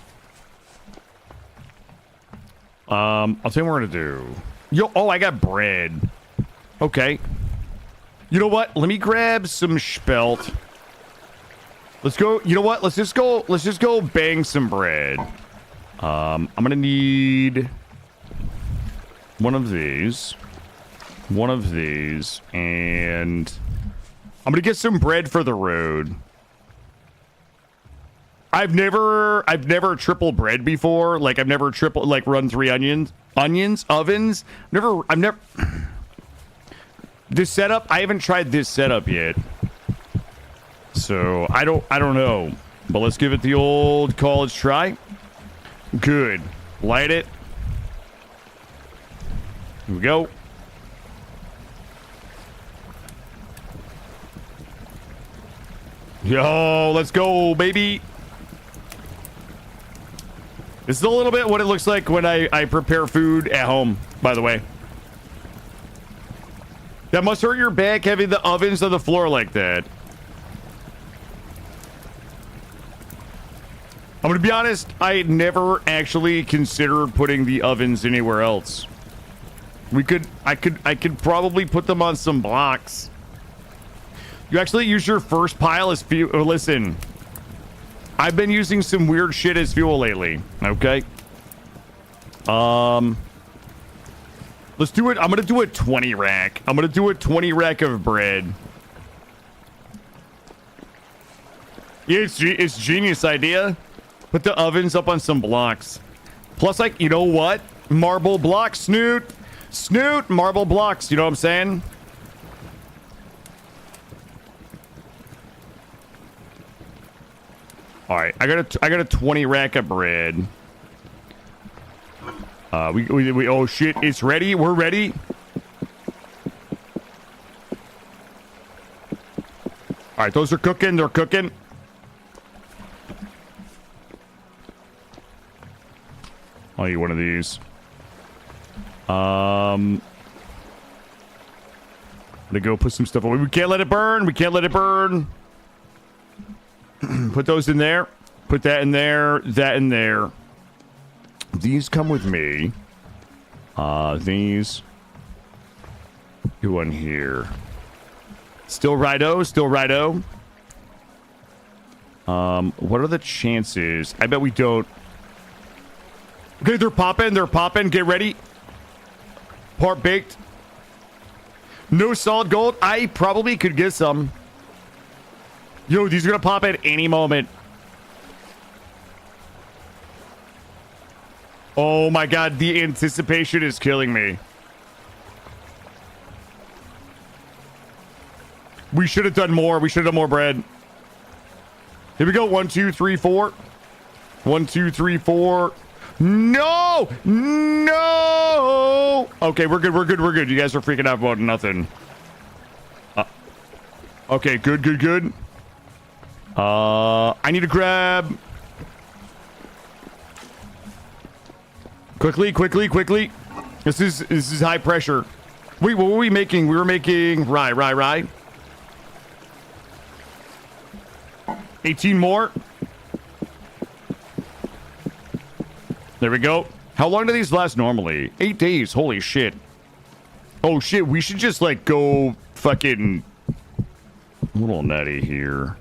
Speaker 1: I'll tell you what we're gonna do. Yo, oh, I got bread. Okay. You know what? Let me grab some spelt. Let's go. You know what? Let's just go bang some bread. I'm gonna need one of these, and I'm gonna get some bread for the road. I've never triple bread before. Like I've never triple like run 3 ovens. I've never. This setup, I haven't tried this setup yet. So I don't know. But let's give it the old college try. Good. Light it. Here we go. Yo, let's go, baby. This is a little bit what it looks like when I prepare food at home, by the way. That must hurt your back having the ovens on the floor like that. I'm gonna be honest, I never actually considered putting the ovens anywhere else. I could probably put them on some blocks. You actually use your first pile as fuel. Oh, listen, I've been using some weird shit as fuel lately. Okay. Let's do it. I'm gonna do a 20 rack. I'm gonna do a 20 rack of bread. Yeah, it's genius idea. Put the ovens up on some blocks. Plus, like, you know what? Marble blocks, Snoot. Snoot, marble blocks. You know what I'm saying? All right, I got a 20 rack of bread. We oh shit, it's ready. We're ready. All right, those are cooking. They're cooking. I'll eat one of these. I'm gonna go put some stuff away. We can't let it burn. We can't let it burn. Put those in there. Put that in there. That in there. These come with me. These go in here. Still righto, still righto. What are the chances? I bet we don't. Okay, they're popping, they're popping. Get ready. Part baked. No solid gold. I probably could get some. Yo, these are gonna pop at any moment. Oh my god, the anticipation is killing me. We should have done more. We should have done more bread. Here we go. 1, 2, 3, 4. 1, 2, 3, 4. No! No! Okay, we're good. We're good. We're good. You guys are freaking out about nothing. Okay, good, good, good. I need to grab. Quickly, quickly, quickly. This is high pressure. Wait, what were we making? We were making rye. 18 more. There we go. How long do these last normally? 8 days. Holy shit. Oh shit, we should just like go fucking a little nutty here.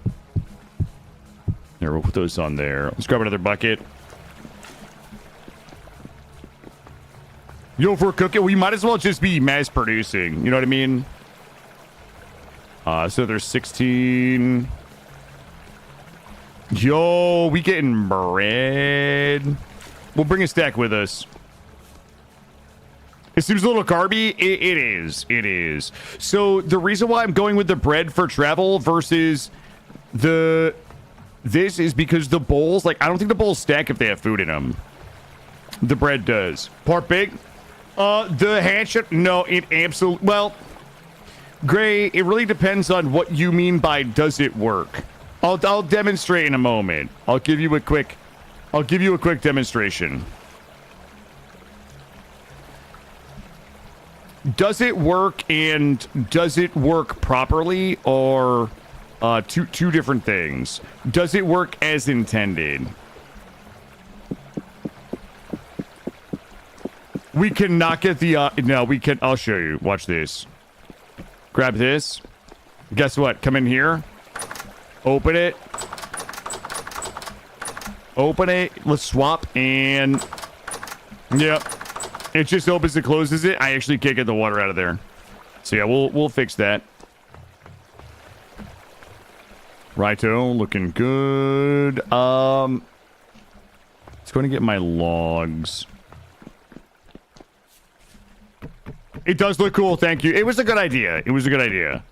Speaker 1: There, we'll put those on there. Let's grab another bucket. Yo, if we're cooking, we might as well just be mass producing. You know what I mean? So there's 16. Yo, we getting bread. We'll bring a stack with us. It seems a little carby. It is. It is. So the reason why I'm going with the bread for travel versus this is because the bowls, like, I don't think the bowls stack if they have food in them. The bread does. Part big. The handshake. No, it absolutely. Well, Gray, it really depends on what you mean by does it work. I'll demonstrate in a moment. I'll give you a quick demonstration. Does it work, and does it work properly, or two different things? Does it work as intended? We cannot get the no, we can. I'll show you. Watch this. Grab this. Guess what? Come in here. Open it. Open it. Let's swap. And yep, it just opens and closes it. I actually can't get the water out of there. So yeah, we'll fix that. Righto, looking good. Let's go and get my logs. It does look cool, thank you. It was a good idea. It was a good idea.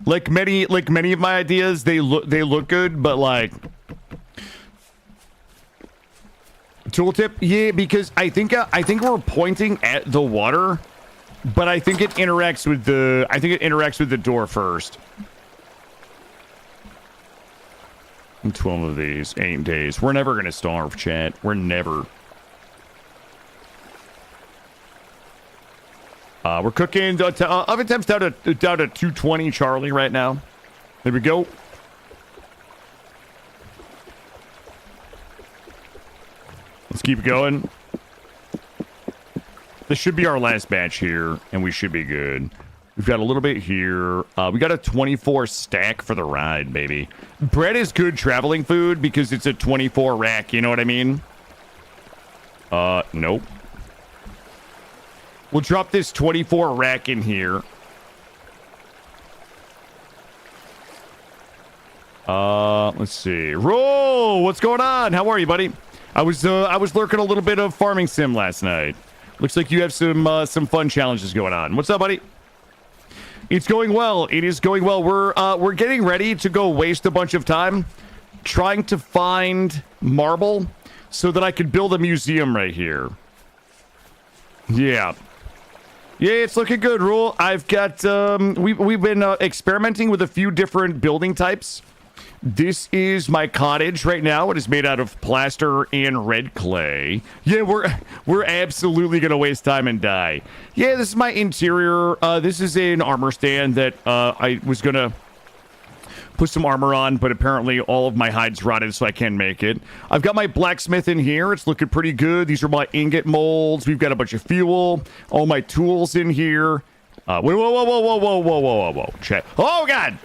Speaker 1: Like many of my ideas, they look good, but like tooltip, yeah, because I think we're pointing at the water, but I think it interacts with the door first. 12 of these, 8 days. We're never gonna starve, chat. We're never. We're cooking. Oven temp's down to 220, Charlie, right now. There we go. Let's keep going. This should be our last batch here, and we should be good. We've got a little bit here. We got a 24 stack for the ride, baby. Bread is good traveling food because it's a 24 rack, you know what I mean? Nope. We'll drop this 24 rack in here. Let's see. Roll! What's going on? How are you, buddy? I was lurking a little bit of farming sim last night. Looks like you have some fun challenges going on. What's up, buddy? It's going well. It is going well. We're getting ready to go waste a bunch of time trying to find marble so that I could build a museum right here. Yeah. Yeah, it's looking good, Rule. I've got, we've been experimenting with a few different building types. This is my cottage right now. It is made out of plaster and red clay. Yeah, we're absolutely going to waste time and die. Yeah, this is my interior. This is an armor stand that I was going to put some armor on, but apparently all of my hides rotted, so I can't make it. I've got my blacksmith in here. It's looking pretty good. These are my ingot molds. We've got a bunch of fuel. All my tools in here. Whoa, whoa, whoa, whoa, whoa, whoa, whoa, whoa, whoa, whoa. Check. Oh, God.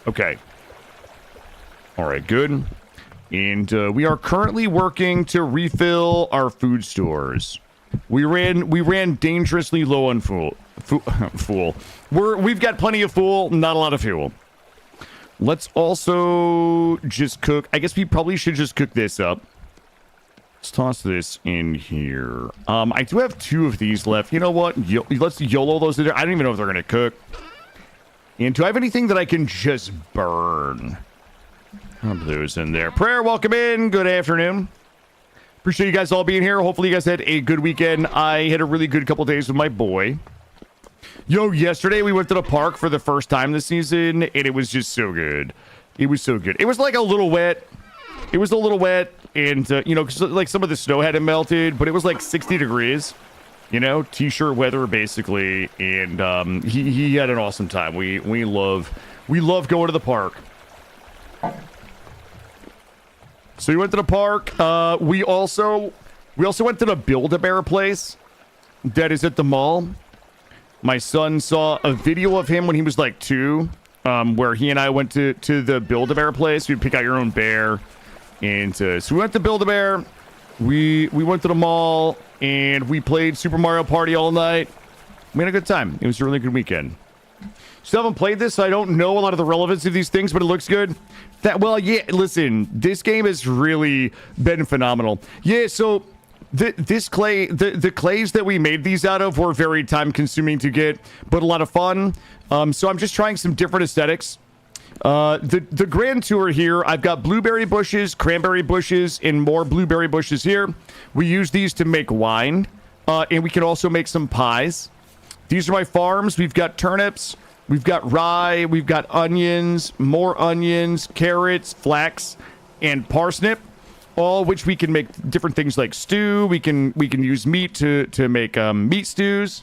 Speaker 1: Okay. All right, good. And we are currently working to refill our food stores. We ran dangerously low on fuel. We've got plenty of fuel, not a lot of fuel. Let's also just cook. I guess we probably should just cook this up. Let's toss this in here. I do have 2 of these left. You know what? Let's YOLO those in there. I don't even know if they're going to cook. And do I have anything that I can just burn? I'll put those in there. Prayer, welcome in. Good afternoon. Appreciate you guys all being here. Hopefully you guys had a good weekend. I had a really good couple days with my boy. Yo, yesterday we went to the park for the first time this season, and it was just so good. It was so good. It was like a little wet. It was a little wet, and, you know, 'cause, like some of the snow hadn't melted, but it was like 60 degrees, you know, t-shirt weather, basically, and he had an awesome time. We love going to the park. So we went to the park. We also went to the Build-A-Bear place that is at the mall. My son saw a video of him when he was like 2, where he and I went to the Build-A-Bear place. We pick out your own bear. And so we went to Build-A-Bear. We went to the mall, and we played Super Mario Party all night. We had a good time. It was a really good weekend. Still haven't played this, so I don't know a lot of the relevance of these things, but it looks good. Well, yeah, listen, this game has really been phenomenal. Yeah, so this clay, the clays that we made these out of were very time consuming to get, but a lot of fun. So I'm just trying some different aesthetics. The grand tour here, I've got blueberry bushes, cranberry bushes, and more blueberry bushes here. We use these to make wine, and we can also make some pies. These are my farms. We've got turnips, we've got rye, we've got onions, more onions, carrots, flax, and parsnip. All which we can make different things like stew. We can use meat to make meat stews.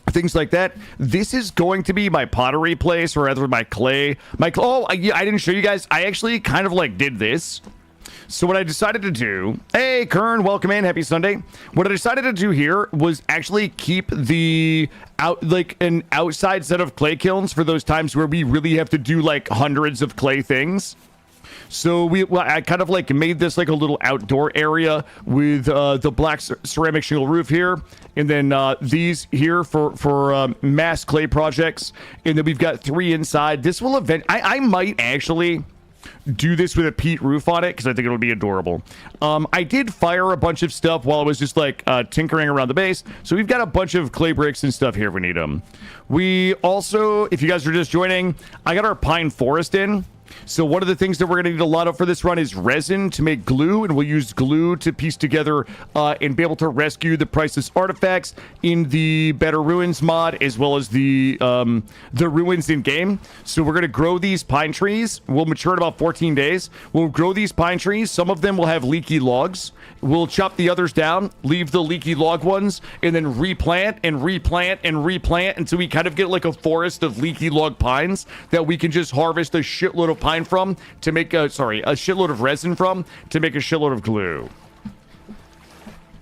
Speaker 1: Things like that. This is going to be my pottery place, or rather my clay. Oh, I didn't show you guys. I actually kind of like did this. So what I decided to do, hey Kern, welcome in, happy Sunday. What I decided to do here was actually keep an outside set of clay kilns for those times where we really have to do like hundreds of clay things. So I kind of like made this like a little outdoor area with the black ceramic shingle roof here, and then these here for mass clay projects, and then we've got 3 inside. This will I might actually do this with a peat roof on it because I think it'll be adorable. I did fire a bunch of stuff while I was just like tinkering around the base, so we've got a bunch of clay bricks and stuff here if we need them. We also, if you guys are just joining, I got our pine forest in. So one of the things that we're going to need a lot of for this run is resin to make glue, and we'll use glue to piece together and be able to rescue the priceless artifacts in the Better Ruins mod, as well as the ruins in game. So we're going to grow these pine trees. We'll mature in about 14 days. We'll grow these pine trees. Some of them will have leaky logs. We'll chop the others down, leave the leaky log ones, and then replant and replant and replant until we kind of get like a forest of leaky log pines that we can just harvest a shitload of pine from to make a shitload of resin from to make a shitload of glue.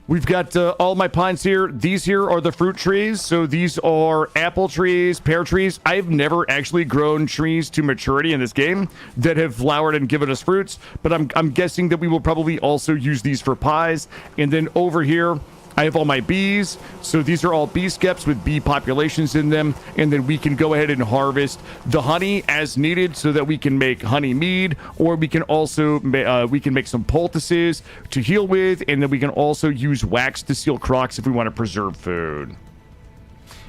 Speaker 1: We've got all my pines here. These here are the fruit trees. So these are apple trees, pear trees. I've never actually grown trees to maturity in this game that have flowered and given us fruits, but I'm guessing that we will probably also use these for pies. And then over here, I have all my bees. So these are all bee skeps with bee populations in them. And then we can go ahead and harvest the honey as needed so that we can make honey mead, or we can also make some poultices to heal with. And then we can also use wax to seal crocs if we want to preserve food.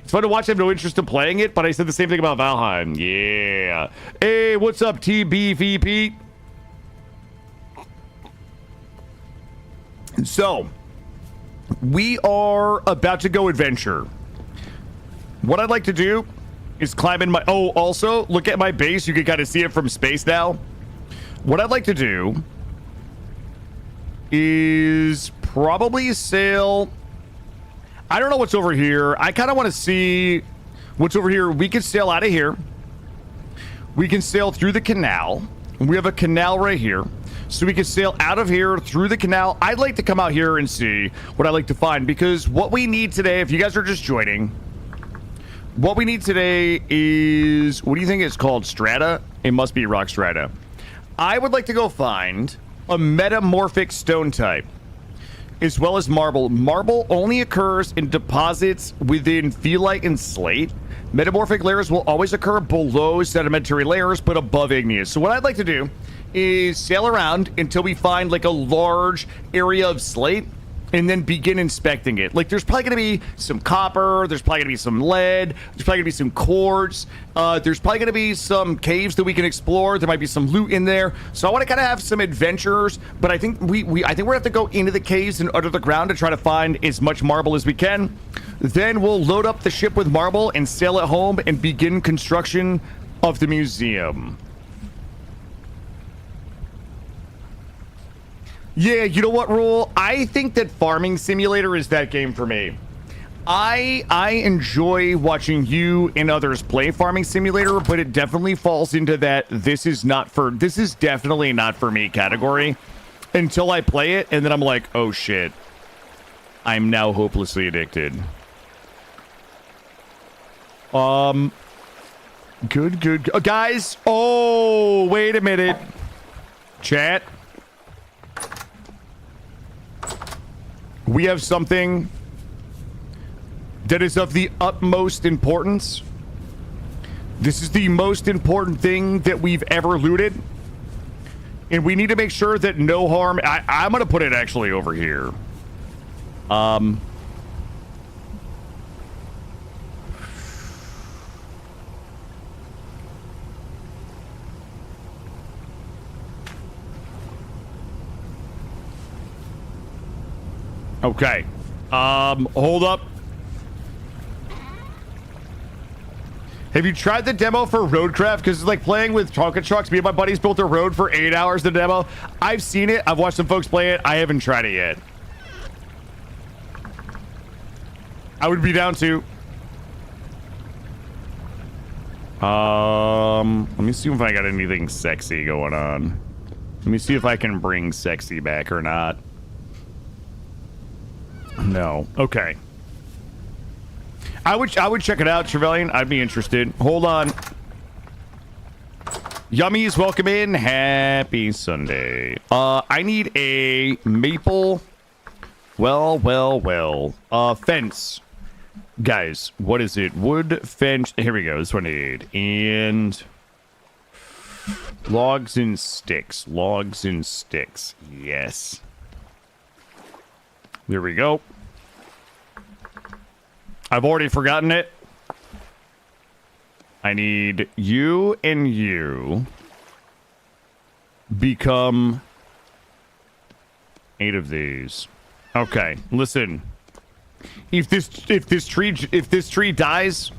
Speaker 1: It's fun to watch. I have no interest in playing it, but I said the same thing about Valheim. Yeah. Hey, what's up, TBVP? So we are about to go adventure. What I'd like to do is climb in my... Oh, also, look at my base. You can kind of see it from space now. What I'd like to do is probably sail... I don't know what's over here. I kind of want to see what's over here. We can sail out of here. We can sail through the canal. We have a canal right here. so we can sail out of here through the canal. I'd like to come out here and see what I like to find, because what we need today, if you guys are just joining, what we need today is, what do you think it's called? Strata? It must be rock strata. I would like to go find a metamorphic stone type, as well as marble. Marble only occurs in deposits within phyllite and slate. Metamorphic layers will always occur below sedimentary layers, but above igneous. So what I'd like to do is sail around until we find like a large area of slate, and then begin inspecting it. Like, there's probably going to be some copper, there's probably going to be some lead, there's probably going to be some quartz, there's probably going to be some caves that we can explore, there might be some loot in there. So I want to kind of have some adventures, but I think I think we're going to have to go into the caves and under the ground to try to find as much marble as we can. Then we'll load up the ship with marble and sail it home and begin construction of the museum. Yeah, you know what, Rule? I think that Farming Simulator is that game for me. I enjoy watching you and others play Farming Simulator, but it definitely falls into that this is definitely not for me category until I play it, and then I'm like, oh shit, I'm now hopelessly addicted. Good. Guys, oh, wait a minute. Chat. We have something that is of the utmost importance. This is the most important thing that we've ever looted. And we need to make sure that no harm... I'm going to put it actually over here. Okay. Hold up. Have you tried the demo for Roadcraft? Because it's like playing with Tonka trucks. Me and my buddies built a road for 8 hours, the demo. I've seen it. I've watched some folks play it. I haven't tried it yet. I would be down to. Let me see if I got anything sexy going on. Let me see if I can bring sexy back or not. No. Okay. I would check it out, Trevelyan. I'd be interested. Hold on. Yummies, welcome in. Happy Sunday. I need a maple. Well. Fence. Guys, what is it? Wood fence. Here we go. This one I need. And logs and sticks. Yes. There we go. I've already forgotten it. I need you and you become 8 of these. Okay, listen. If this tree dies,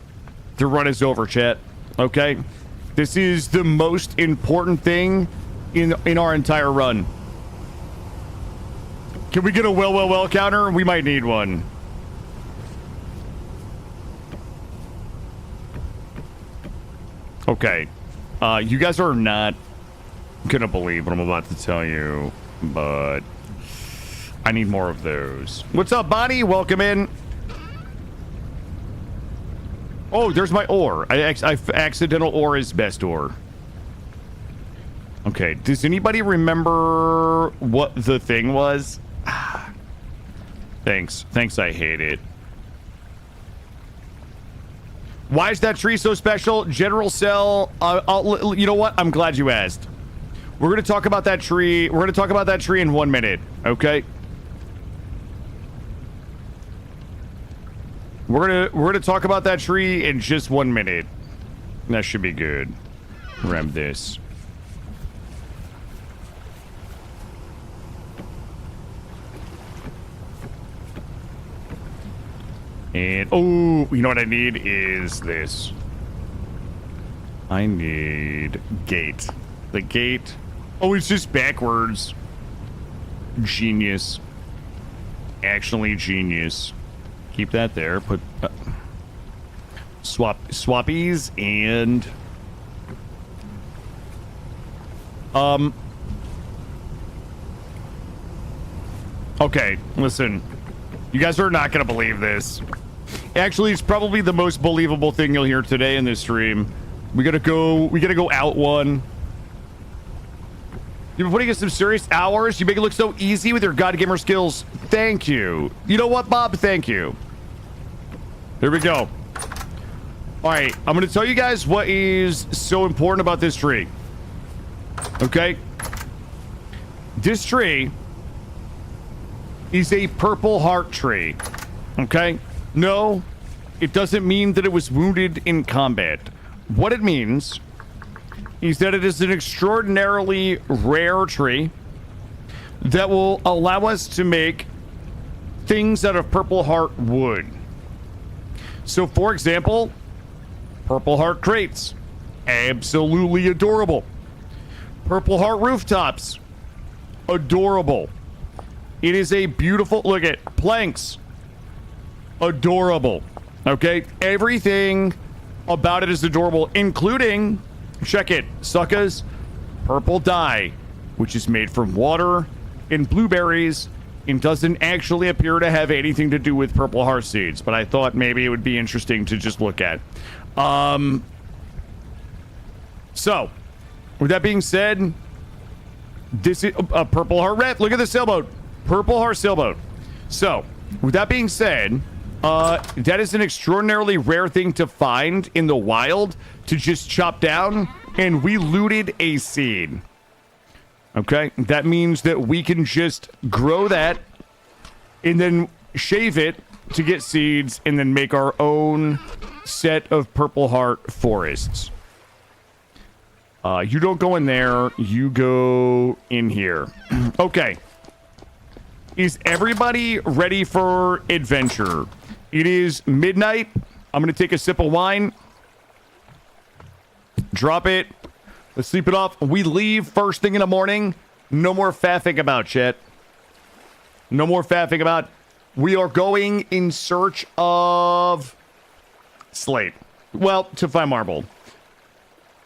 Speaker 1: the run is over, chat. Okay? This is the most important thing in our entire run. Can we get a well counter? We might need one. Okay. You guys are not gonna believe what I'm about to tell you, but I need more of those. What's up, Bonnie? Welcome in. Oh, there's my ore. Accidental ore is best ore. Okay, does anybody remember what the thing was? Thanks, I hate it. Why is that tree so special? General Cell, you know what? I'm glad you asked. We're going to talk about that tree. We're going to talk about that tree in 1 minute, okay? We're gonna talk about that tree in just 1 minute. That should be good. Grab this. And, oh, you know what I need is this. I need gate. The gate. Oh, it's just backwards. Genius. Actually genius. Keep that there. Put swappies and Okay, listen. You guys are not going to believe this. Actually, it's probably the most believable thing you'll hear today in this stream. We gotta go out one. You've been putting in some serious hours. You make it look so easy with your God Gamer skills. Thank you. You know what, Bob? Thank you. Here we go. All right, I'm going to tell you guys what is so important about this tree. Okay? This tree is a purple heart tree. Okay? No, it doesn't mean that it was wounded in combat. What it means is that it is an extraordinarily rare tree that will allow us to make things out of purple heart wood. So, for example, purple heart crates, absolutely adorable. Purple heart rooftops, adorable. It is a beautiful, look at planks, adorable. Okay, everything about it is adorable, including, check it, suckers, purple dye, which is made from water and blueberries and doesn't actually appear to have anything to do with purple heart seeds, but I thought maybe it would be interesting to just look at. So, with that being said, this is a purple heart red. Look at the sailboat. Purple heart sailboat. So, with that being said, that is an extraordinarily rare thing to find in the wild to just chop down, and we looted a seed. Okay, that means that we can just grow that and then shave it to get seeds and then make our own set of purple heart forests. You don't go in there, you go in here. Okay. Is everybody ready for adventure? It is midnight. I'm going to take a sip of wine. Drop it. Let's sleep it off. We leave first thing in the morning. No more faffing about shit. No more faffing about. We are going in search of slate. Well, to find marble.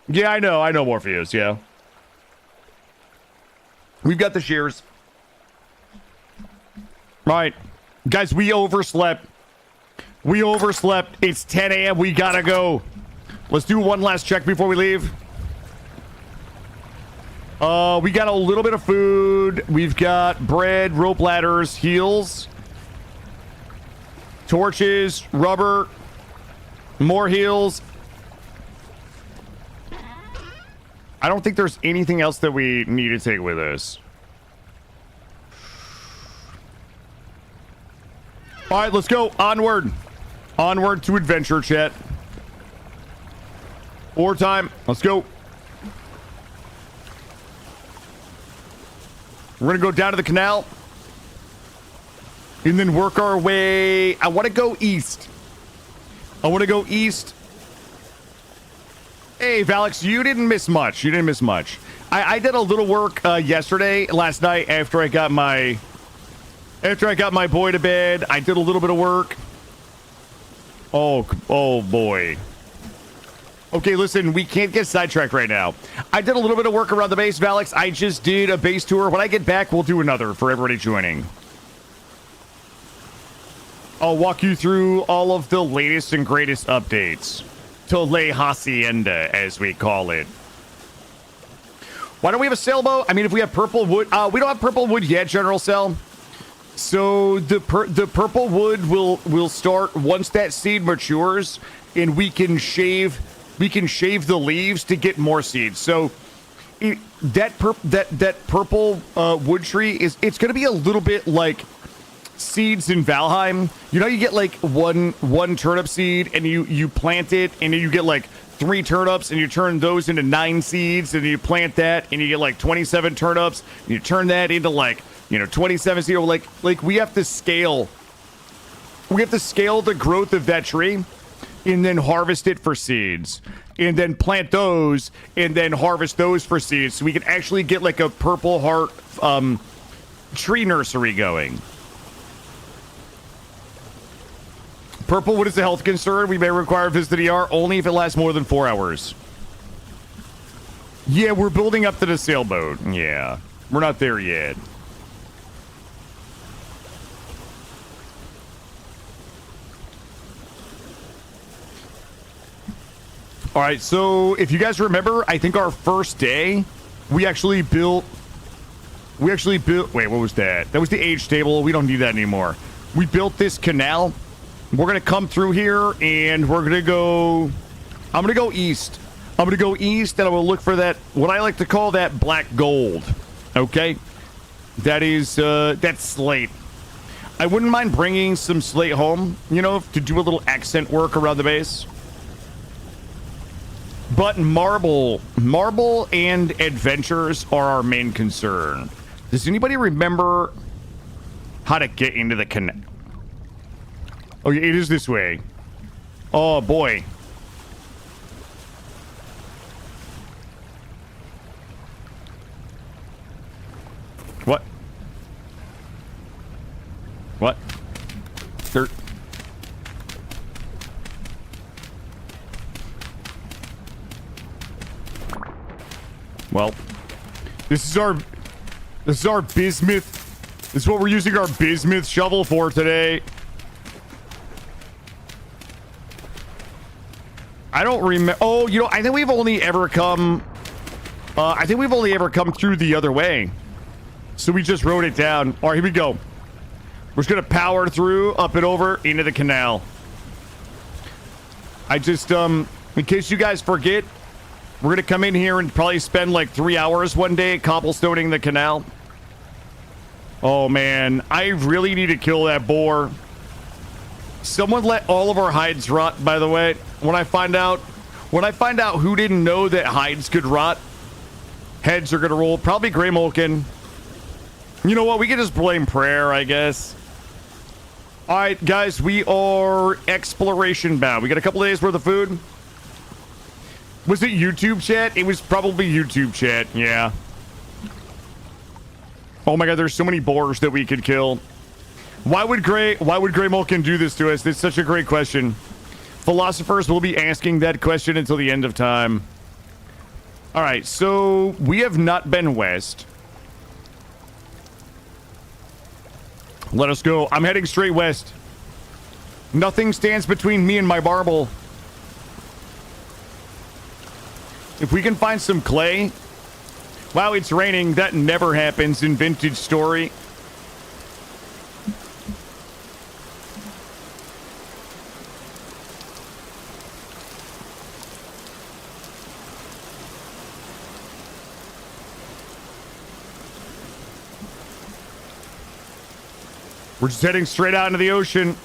Speaker 1: Yeah, I know Morpheus, yeah. We've got the shears. Right. Guys, we overslept. We overslept. It's 10 a.m. We gotta go. Let's do one last check before we leave. We got a little bit of food. We've got bread, rope ladders, heels, torches, rubber, more heels. I don't think there's anything else that we need to take with us. All right, let's go. Onward. Onward to adventure, chat. War time. Let's go. We're going to go down to the canal. And then work our way. I want to go east. I want to go east. Hey, Valix, you didn't miss much. You didn't miss much. I did a little work last night after I got my boy to bed. I did a little bit of work. Oh boy. Okay, listen, we can't get sidetracked right now. I did a little bit of work around the base, Valix. I just did a base tour. When I get back, we'll do another for everybody joining. I'll walk you through all of the latest and greatest updates to La Hacienda, as we call it. Why don't we have a sailboat? I mean, if we have purple wood, we don't have purple wood yet, General Cell. So the purple wood will start once that seed matures, and we can shave the leaves to get more seeds. So that purple wood tree it's going to be a little bit like seeds in Valheim. You know, you get like one turnip seed and you plant it, and you get like 3 turnips, and you turn those into 9 seeds, and you plant that, and you get like 27 turnips, and you turn that into like, 27 seeds. Like we have to scale. We have to scale the growth of that tree, and then harvest it for seeds, and then plant those, and then harvest those for seeds, so we can actually get like a purple heart tree nursery going. Purple wood is a health concern. We may require a visit to ER only if it lasts more than 4 hours. Yeah, we're building up to the sailboat. Yeah, we're not there yet. All right, so if you guys remember, I think our first day, we actually built, wait, what was that? That was the age table. We don't need that anymore. We built this canal. We're going to come through here and we're going to go, I'm going to go east. I'm going to go east and I will look for that, what I like to call that black gold. Okay. That is, that's slate. I wouldn't mind bringing some slate home, you know, to do a little accent work around the base. But marble and adventures are our main concern. Does anybody remember how to get into the canal? Oh, yeah, it is this way. Oh, boy. What? What? Dirt. Well, this is our bismuth. This is what we're using our bismuth shovel for today. I don't remember. Oh, you know, I think we've only ever come. I think we've only ever come through the other way. So we just wrote it down. All right, here we go. We're just gonna power through, up and over, into the canal. I just, in case you guys forget, we're gonna come in here and probably spend like 3 hours one day cobblestoning the canal. Oh man, I really need to kill that boar. Someone let all of our hides rot, by the way. When I find out who didn't know that hides could rot, heads are gonna roll. Probably Grey Mulkin. You know what? We can just blame prayer, I guess. All right, guys, we are exploration bound. We got a couple days worth of food. Was it YouTube chat? It was probably YouTube chat. Yeah. Oh my God, there's so many boars that we could kill. Why would Grey Mulkin do this to us? That's such a great question. Philosophers will be asking that question until the end of time. All right, so we have not been west. Let us go. I'm heading straight west. Nothing stands between me and my marble. If we can find some clay. Wow, it's raining. That never happens in Vintage Story. We're just heading straight out into the ocean.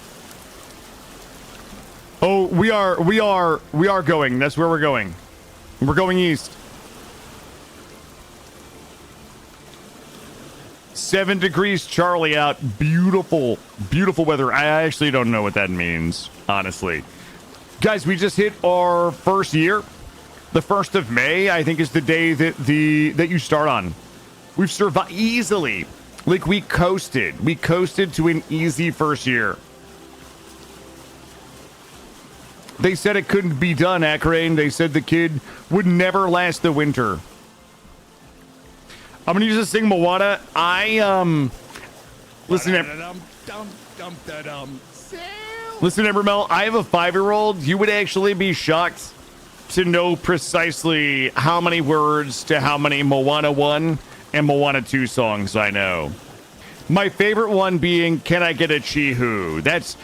Speaker 1: Oh, we are going. That's where we're going. We're going east. 7 degrees Charlie out. Beautiful, beautiful weather. I actually don't know what that means, honestly. Guys, we just hit our first year. The 1st of May, I think, is the day that you start on. We've survived easily. Like, we coasted. We coasted to an easy first year. They said it couldn't be done, Acrane. They said the kid would never last the winter. I'm gonna use this thing, Moana. Listen, listen, Embermel. I have a 5-year-old. You would actually be shocked to know precisely how many words to how many Moana 1 and Moana 2 songs I know. My favorite one being "Can I Get a Chee-Hoo?" That's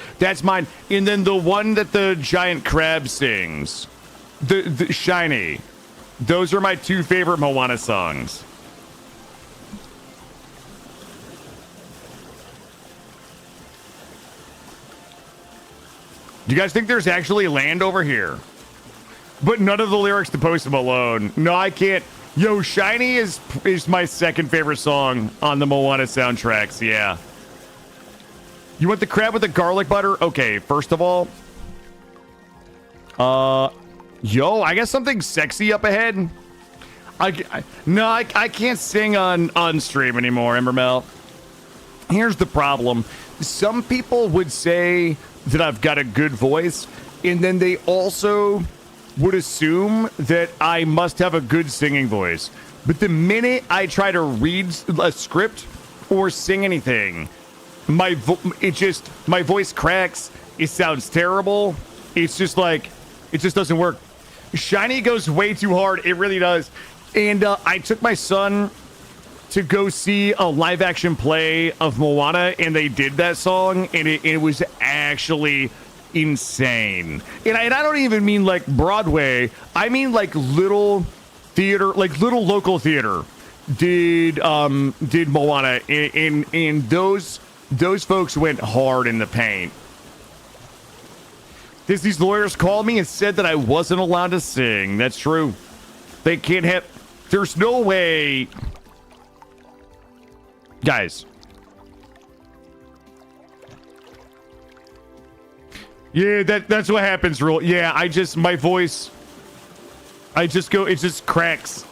Speaker 1: mine. And then the one that the giant crab sings, the Shiny. Those are my 2 favorite Moana songs. Do you guys think there's actually land over here? But none of the lyrics to Post Malone. No, I can't. Yo, Shiny is my 2nd favorite song on the Moana soundtracks, yeah. You want the crab with the garlic butter? Okay, first of all. Yo, I got something sexy up ahead. I can't sing on stream anymore, Embermel. Here's the problem. Some people would say that I've got a good voice, and then they also would assume that I must have a good singing voice. But the minute I try to read a script or sing anything, my voice cracks. It sounds terrible. It's just like, it just doesn't work. Shiny goes way too hard. It really does. And I took my son to go see a live action play of Moana, and they did that song, and it was actually insane. And I don't even mean like Broadway. I mean like little theater, like little local theater did Moana, and those folks went hard in the paint. Disney's lawyers called me and said that I wasn't allowed to sing. That's true. They can't have. There's no way. Guys. Yeah, that's what happens, real. Yeah, my voice. It just cracks.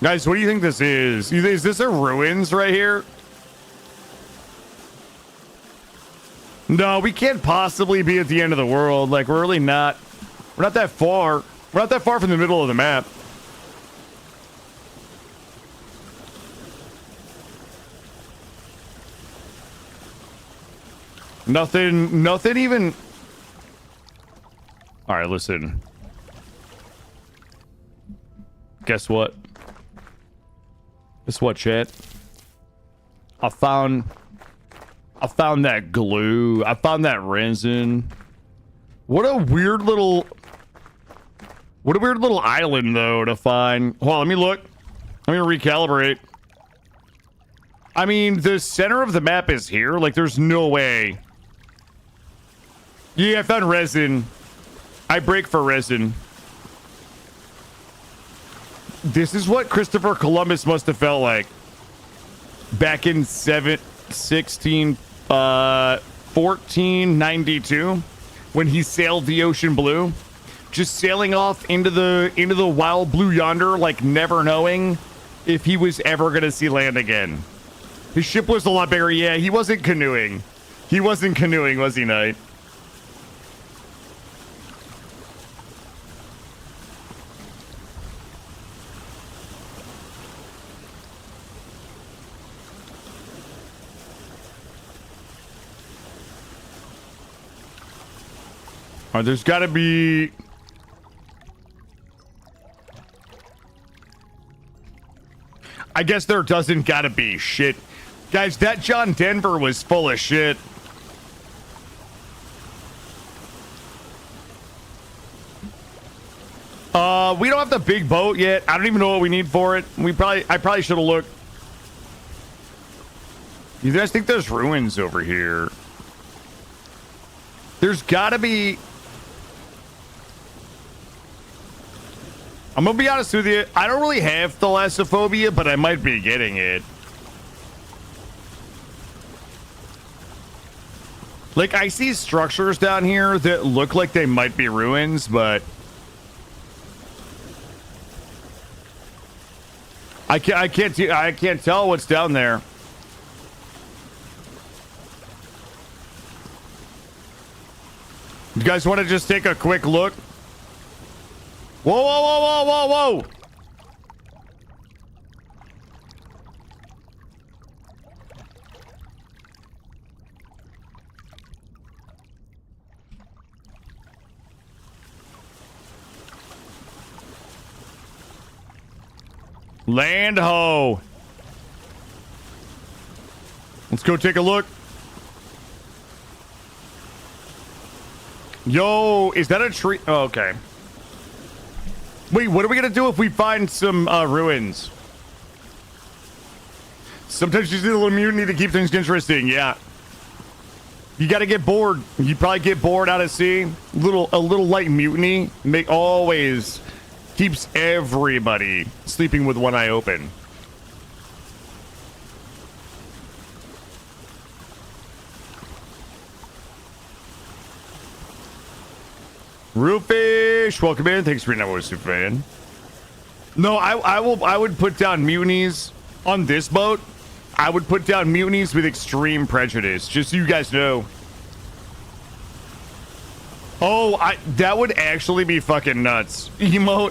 Speaker 1: Guys, what do you think this is? Is this a ruins right here? No, we can't possibly be at the end of the world. Like, we're really not. We're not that far. We're not that far from the middle of the map. Nothing even. All right, listen. Guess what? Guess what, chat? I found that glue. I found that resin. What a weird little island, though, to find. Hold on, let me look. Let me recalibrate. I mean, the center of the map is here. Like, there's no way. Yeah, I found resin. I break for resin. This is what Christopher Columbus must have felt like back in 1492 when he sailed the ocean blue, just sailing off into the wild blue yonder, like never knowing if he was ever gonna see land again. His ship was a lot bigger. Yeah, he wasn't canoeing. He wasn't canoeing, was he, Knight? There's got to be. I guess there doesn't got to be shit. Guys, that John Denver was full of shit. We don't have the big boat yet. I don't even know what we need for it. I probably should have looked. You guys think there's ruins over here? There's got to be. I'm gonna be honest with you, I don't really have thalassophobia, but I might be getting it. Like, I see structures down here that look like they might be ruins, but I can't tell what's down there. You guys want to just take a quick look? Whoa, whoa, whoa, whoa, whoa, whoa! Land ho! Let's go take a look. Yo, is that a tree? Oh, okay. Wait, what are we gonna do if we find some ruins? Sometimes you just need a little mutiny to keep things interesting. Yeah, you gotta get bored. You probably get bored out at sea. A little light mutiny always keeps everybody sleeping with one eye open. Roofish, welcome in. Thanks for being a super fan. No, I would put down mutinies on this boat. I would put down mutinies with extreme prejudice, just so you guys know. Oh, that would actually be fucking nuts. Emo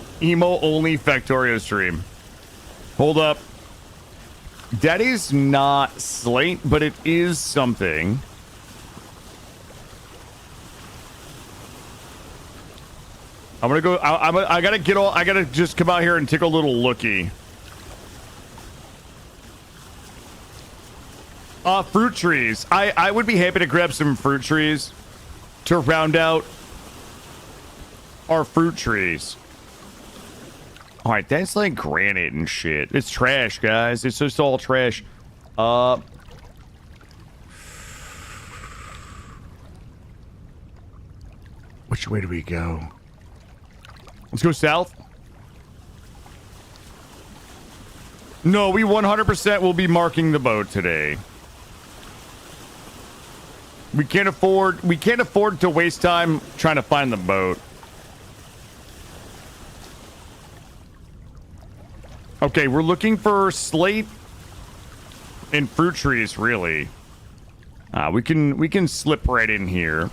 Speaker 1: only Factorio stream. Hold up. That is not Slate, but it is something. I'm gonna go. I gotta get all. I gotta just come out here and take a little looky. Fruit trees. I would be happy to grab some fruit trees to round out our fruit trees. All right, that's like granite and shit. It's trash, guys. It's just all trash. Which way do we go? Let's go south. No, we 100% will be marking the boat today. We can't afford to waste time trying to find the boat. Okay, we're looking for slate and fruit trees, really. We can slip right in here.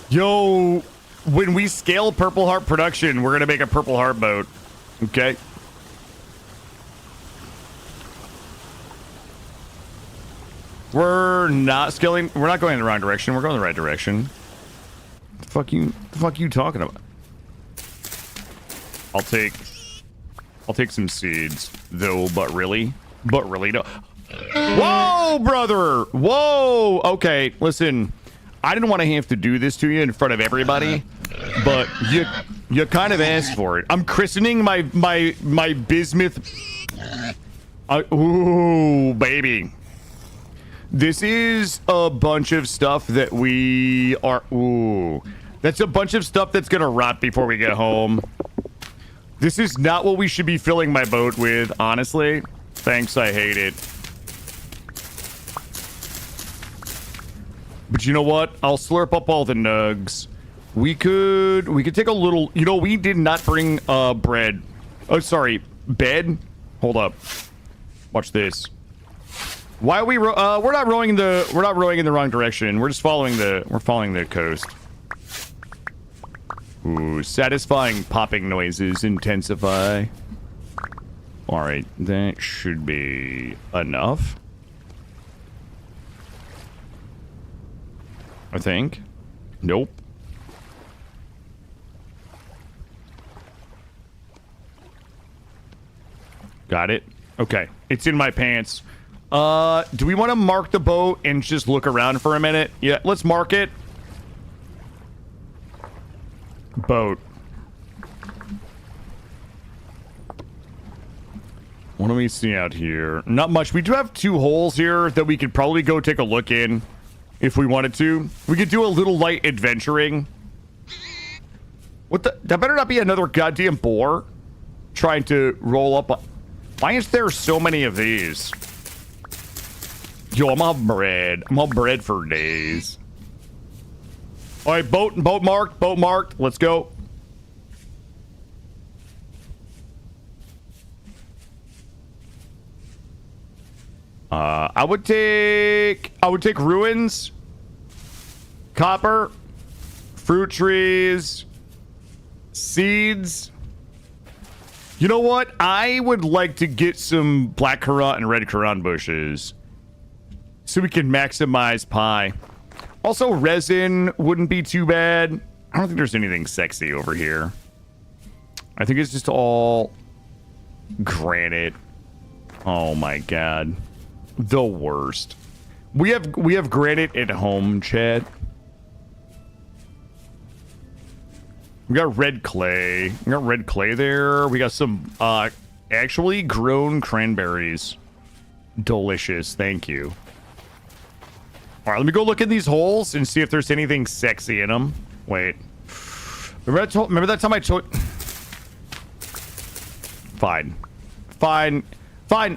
Speaker 1: Yo, when we scale Purple Heart production, we're gonna make a Purple Heart boat. Okay. We're not scaling. We're not going in the wrong direction. We're going the right direction. The fuck you talking about? I'll take some seeds, though. But really no. Whoa, brother. Whoa. Okay, listen. I didn't want to have to do this to you in front of everybody, but you kind of asked for it. I'm christening my bismuth. Ooh, baby. This is a bunch of stuff that we are. Ooh, that's a bunch of stuff that's gonna rot before we get home. This is not what we should be filling my boat with, honestly. Thanks, I hate it. But you know what? I'll slurp up all the nugs. We could take a little. You know, we did not bring bread. Oh, sorry, bed. Hold up. Watch this. Why are we? We're not rowing in the wrong direction. We're just following the coast. Ooh, satisfying popping noises intensify. All right, that should be enough. I think. Nope. Got it. Okay, it's in my pants. Do we want to mark the boat and just look around for a minute? Yeah, let's mark it. Boat. What do we see out here? Not much. We do have 2 holes here that we could probably go take a look in if we wanted to. We could do a little light adventuring. What the? That better not be another goddamn boar trying to roll up. Why is there so many of these? Yo, I'm all bread. I'm all bread for days. All right, boat marked. Let's go. I would take ruins, copper, fruit trees, seeds. You know what? I would like to get some black currant and red currant bushes so we can maximize pie. Also, resin wouldn't be too bad. I don't think there's anything sexy over here. I think it's just all granite. Oh my god. The worst. We have granite at home, Chad. We got red clay. We got red clay there. We got some actually grown cranberries. Delicious. Thank you. All right, let me go look in these holes and see if there's anything sexy in them. Wait. Remember that time I told... Fine. I'm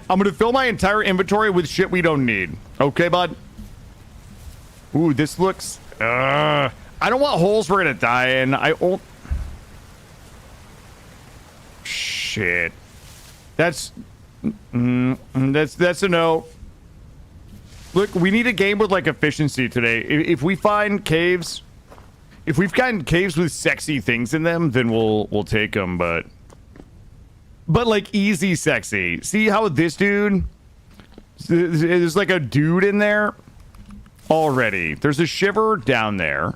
Speaker 1: gonna fill my entire inventory with shit we don't need. Okay, bud? Ooh, this looks... I don't want holes we're gonna die in. Shit. That's a no. Look, we need a game with, like, efficiency today. If we find caves... If we've gotten caves with sexy things in them, then we'll take them, but like, easy sexy. See how this dude... There's, like, a dude in there? already. There's a shiver down there.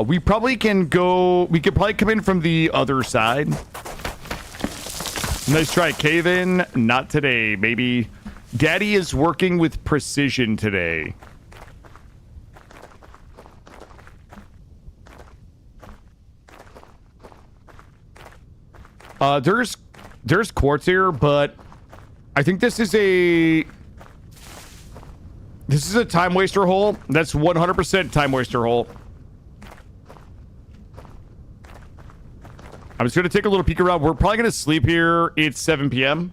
Speaker 1: We probably can go... We could probably come in from the other side. Nice try, cave in. Not today, baby. Daddy is working with precision today. There's quartz here, but I think this is a time waster hole. That's 100% time waster hole. I'm just gonna take a little peek around. We're probably gonna sleep here. It's 7 p.m.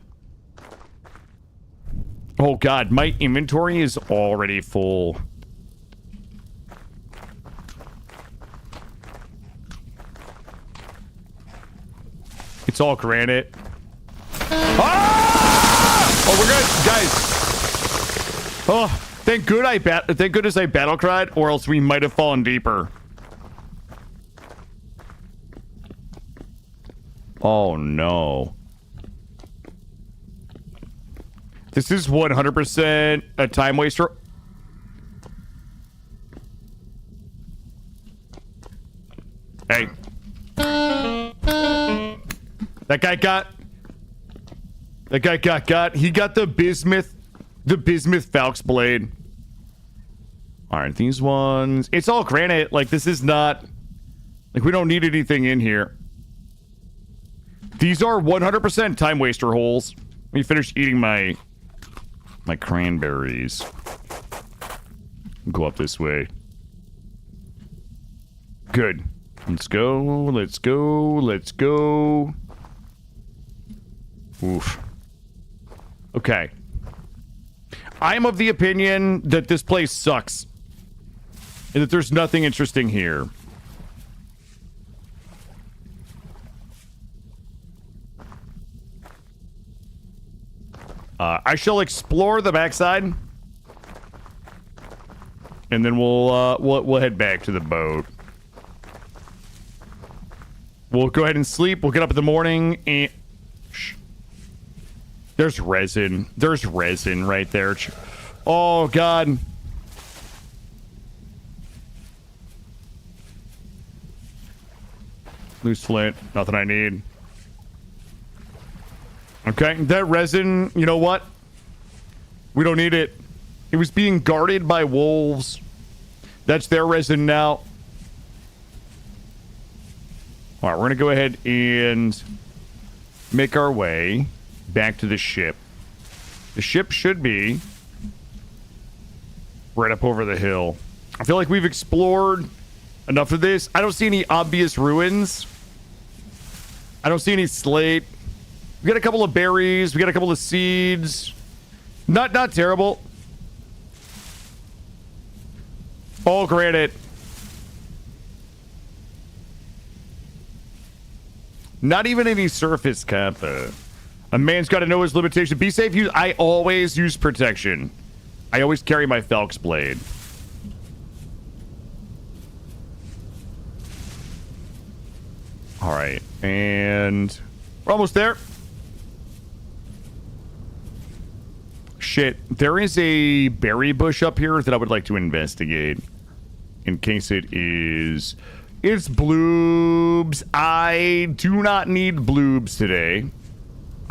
Speaker 1: Oh god, my inventory is already full. It's all granite. Ah! Oh, we're good, guys. Oh, thank goodness I battle cried, or else we might have fallen deeper. Oh no. This is 100% a time waster. Hey. That guy got... He got the bismuth Falx blade. Alright, these ones... It's all granite. Like, this is not... Like, we don't need anything in here. These are 100% time waster holes. Let me finish eating my cranberries. Go up this way. Good. Let's go. Let's go. Let's go. Oof. Okay. I'm of the opinion that this place sucks. And that there's nothing interesting here. I shall explore the backside. And then we'll head back to the boat. We'll go ahead and sleep. We'll get up in the morning and... Shh. There's resin. There's resin right there. Oh, God. Loose flint. Nothing I need. Okay, that resin, you know what? We don't need it. It was being guarded by wolves. That's their resin now. All right, we're going to go ahead and make our way back to the ship. The ship should be right up over the hill. I feel like we've explored enough of this. I don't see any obvious ruins. I don't see any slate. We got a couple of berries. We got a couple of seeds. Not terrible. All granite. Not even any surface kappa. A man's got to know his limitation. Be safe. I always use protection. I always carry my Falx blade. All right. And we're almost there. Shit, there is a berry bush up here that I would like to investigate. In case it is... It's bloobs. I do not need bloobs today.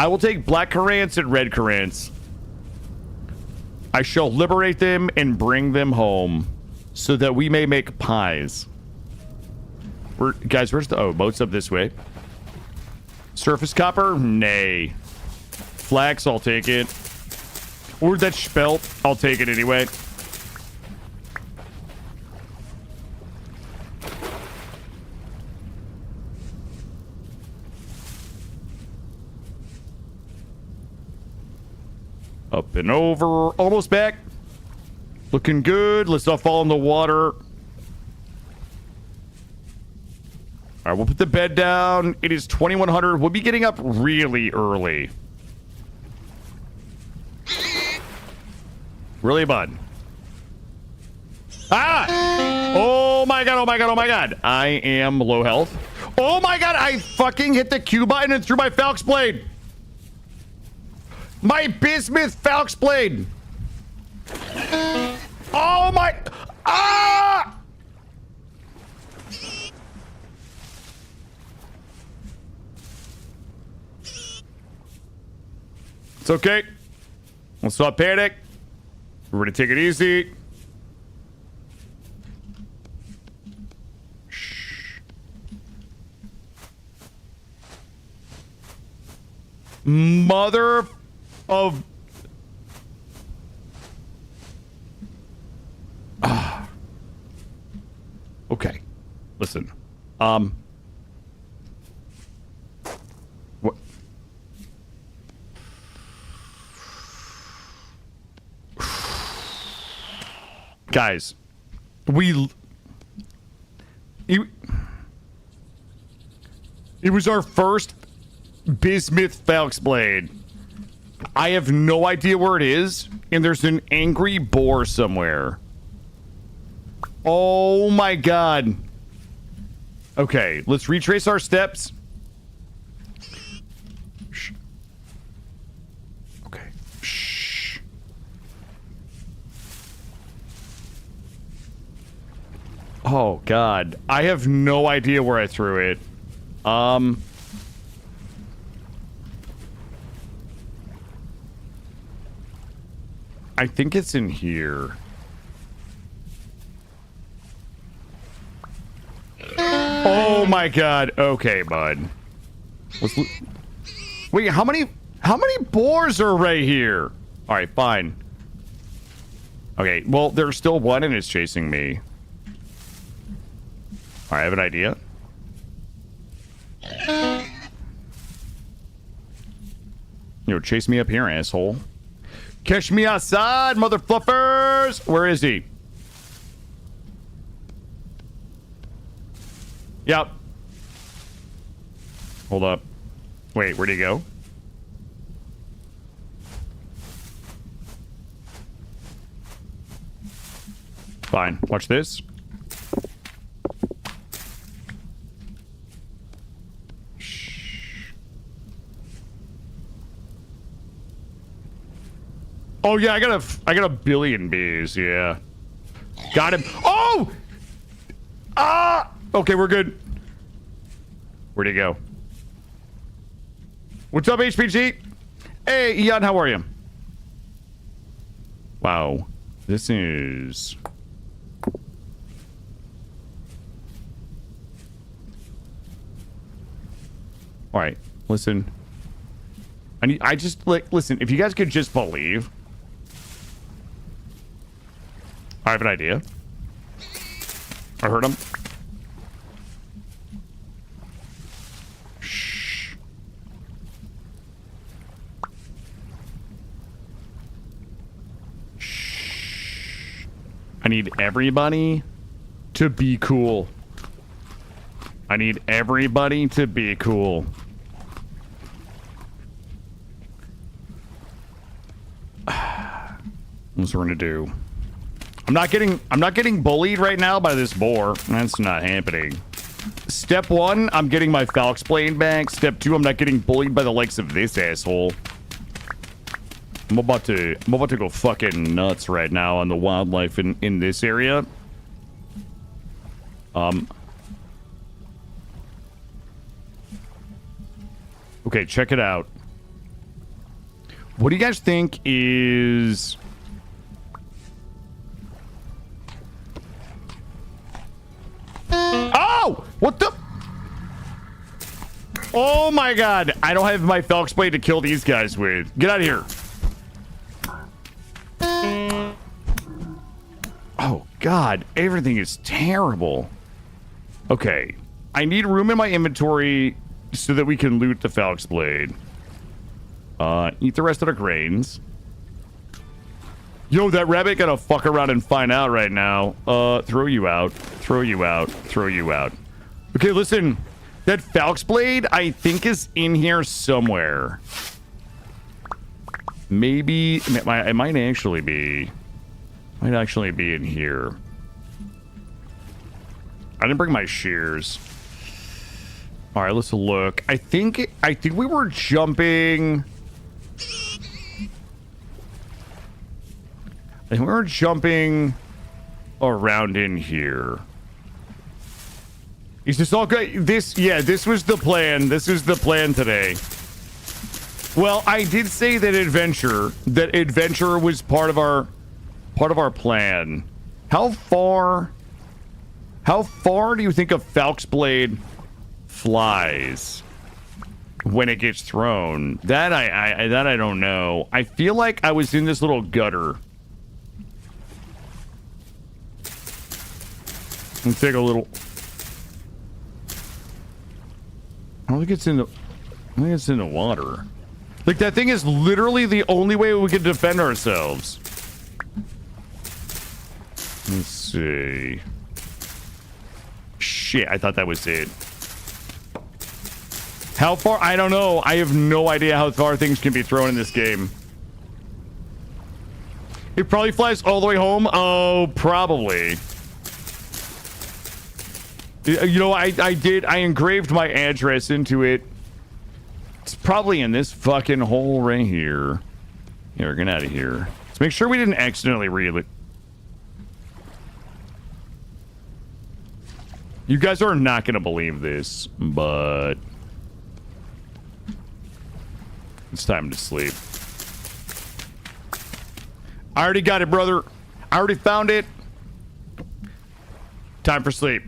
Speaker 1: I will take black currants and red currants. I shall liberate them and bring them home so that we may make pies. Guys, where's the... Oh, boat's up this way. Surface copper? Nay. Flax, I'll take it. Or that spelt, I'll take it anyway. Up and over, almost back. Looking good. Let's not fall in the water. All right, we'll put the bed down. It is 2100. We'll be getting up really early. Really, bud? Ah! Oh my god, oh my god, oh my god. I am low health. Oh my god, I fucking hit the Q button and threw my Falx blade. My bismuth Falx blade. Oh my! Ah! It's okay. Let's not panic. We're gonna take it easy. Shh. Mother of... Okay. Listen. What? Guys, it was our first bismuth Falx blade. I have no idea where it is, and there's an angry boar somewhere. Oh my god. Okay, let's retrace our steps. Shh. Okay. Shh. Oh god. I have no idea where I threw it. I think it's in here. Oh my god. Okay, bud. Wait, how many boars are right here? All right, fine. Okay, well, there's still one and it's chasing me. All right, I have an idea. You know, chase me up here, asshole. Catch me outside, mother fluffers! Where is he? Yep. Hold up. Wait, where'd he go? Fine. Watch this. Shh. Oh yeah, I got a billion bees. Yeah. Got him. Oh! Ah! Okay, we're good. Where'd he go? What's up, HPG? Hey, Ian, how are you? Wow. This is... Alright, listen. I just, like, listen, if you guys could just believe. I have an idea. I heard him. I need everybody to be cool. I need everybody to be cool. What's we're gonna do? I'm not getting bullied right now by this boar. That's not happening. Step 1, I'm getting my Falx blade back. Step 2, I'm not getting bullied by the likes of this asshole. I'm about to go fucking nuts right now on the wildlife in this area. Okay, check it out. What do you guys think is... Oh! What the... Oh my god! I don't have my Falx blade to kill these guys with. Get out of here. Oh god, everything is terrible. Okay, I need room in my inventory so that we can loot the Falx blade. Eat the rest of the grains. Yo, that rabbit gonna fuck around and find out right now. Throw you out. Throw you out. Throw you out. Okay, listen. That Falx blade, I think, is in here somewhere. Maybe... It might actually be... Might actually be in here. I didn't bring my shears. All right, let's look. I think we were jumping... I And we're jumping around in here. Is this all good? This was the plan. This is the plan today. Well, I did say that adventure was part of our plan. How far do you think a Falc's blade flies when it gets thrown? That I don't know. I feel like I was in this little gutter. Let's take a little. I don't think it's in the water. Like, that thing is literally the only way we can defend ourselves. Let's see. Shit, I thought that was it. How far? I don't know. I have no idea how far things can be thrown in this game. It probably flies all the way home. Oh, probably. You know, I engraved my address into it. It's probably in this fucking hole right here. Yeah, we're getting out of here. Let's make sure we didn't accidentally read it. You guys are not going to believe this, but it's time to sleep. I already got it, brother. I already found it. Time for sleep.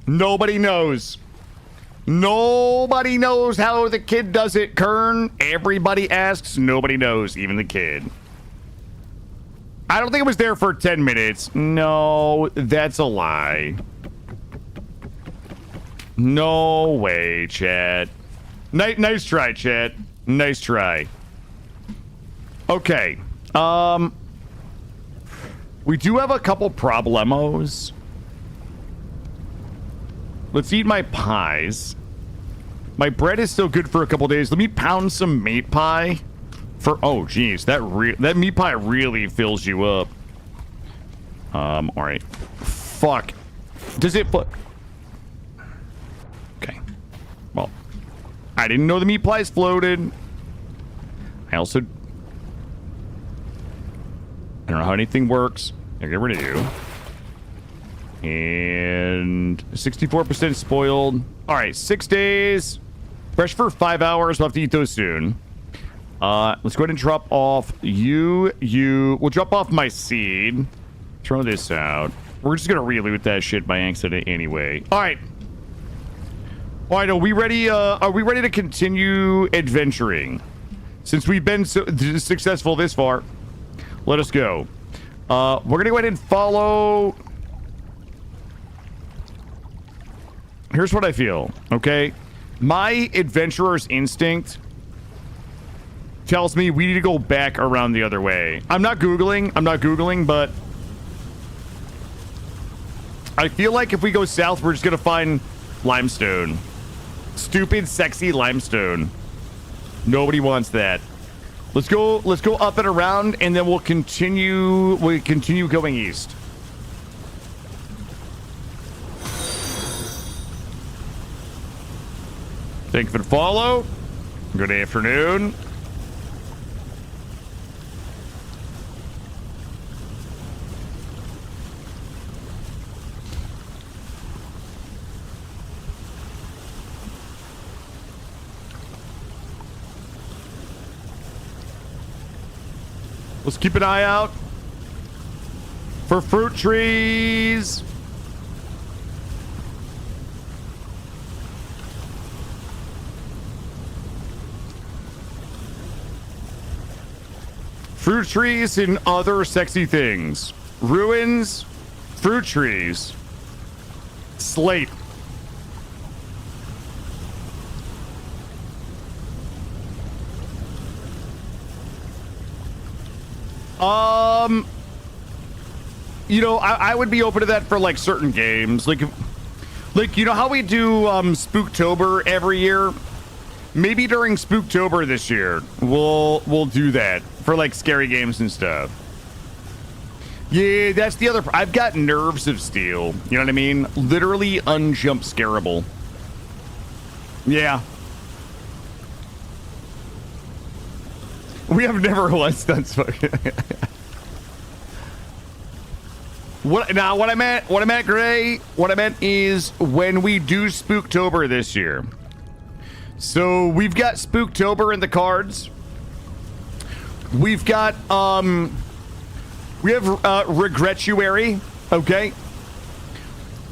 Speaker 1: Nobody knows. Nobody knows how the kid does it, Kern. Everybody asks. Nobody knows, even the kid. I don't think it was there for 10 minutes. No, that's a lie. No way, Chad. Nice try, Chad. Nice try. Okay. We do have a couple problemos. Let's eat my pies. My bread is still good for a couple days. Let me pound some meat pie. Oh, geez, that meat pie really fills you up. All right. Fuck. Does it? Okay. Well, I didn't know the meat pies floated. I don't know how anything works. I'll get rid of you. And 64% spoiled. All right, 6 days. Fresh for 5 hours. We'll have to eat those soon. Let's go ahead and drop off you. We'll drop off my seed. Throw this out. We're just gonna reloot that shit by accident anyway. All right. Are we ready? Are we ready to continue adventuring? Since we've been so successful this far, let us go. We're gonna go ahead and follow. Here's what I feel, okay? My adventurer's instinct tells me we need to go back around the other way. I'm not Googling, but I feel like if we go south, we're just gonna find limestone. Stupid, sexy limestone. Nobody wants that. Let's go up and around, and then we'll continue going east. Thank you for the follow. Good afternoon. Let's keep an eye out for fruit trees. Fruit trees and other sexy things. Ruins, fruit trees, slate. You know, I would be open to that for like certain games. Like you know how we do Spooktober every year? Maybe during Spooktober this year, we'll do that for like scary games and stuff. Yeah, that's the other. I've got nerves of steel. You know what I mean? Literally unjump scareable. Yeah. We have never once done smoke. What I meant, Gray, what I meant is when we do Spooktober this year. So we've got Spooktober in the cards. We've got we have Regretuary, okay?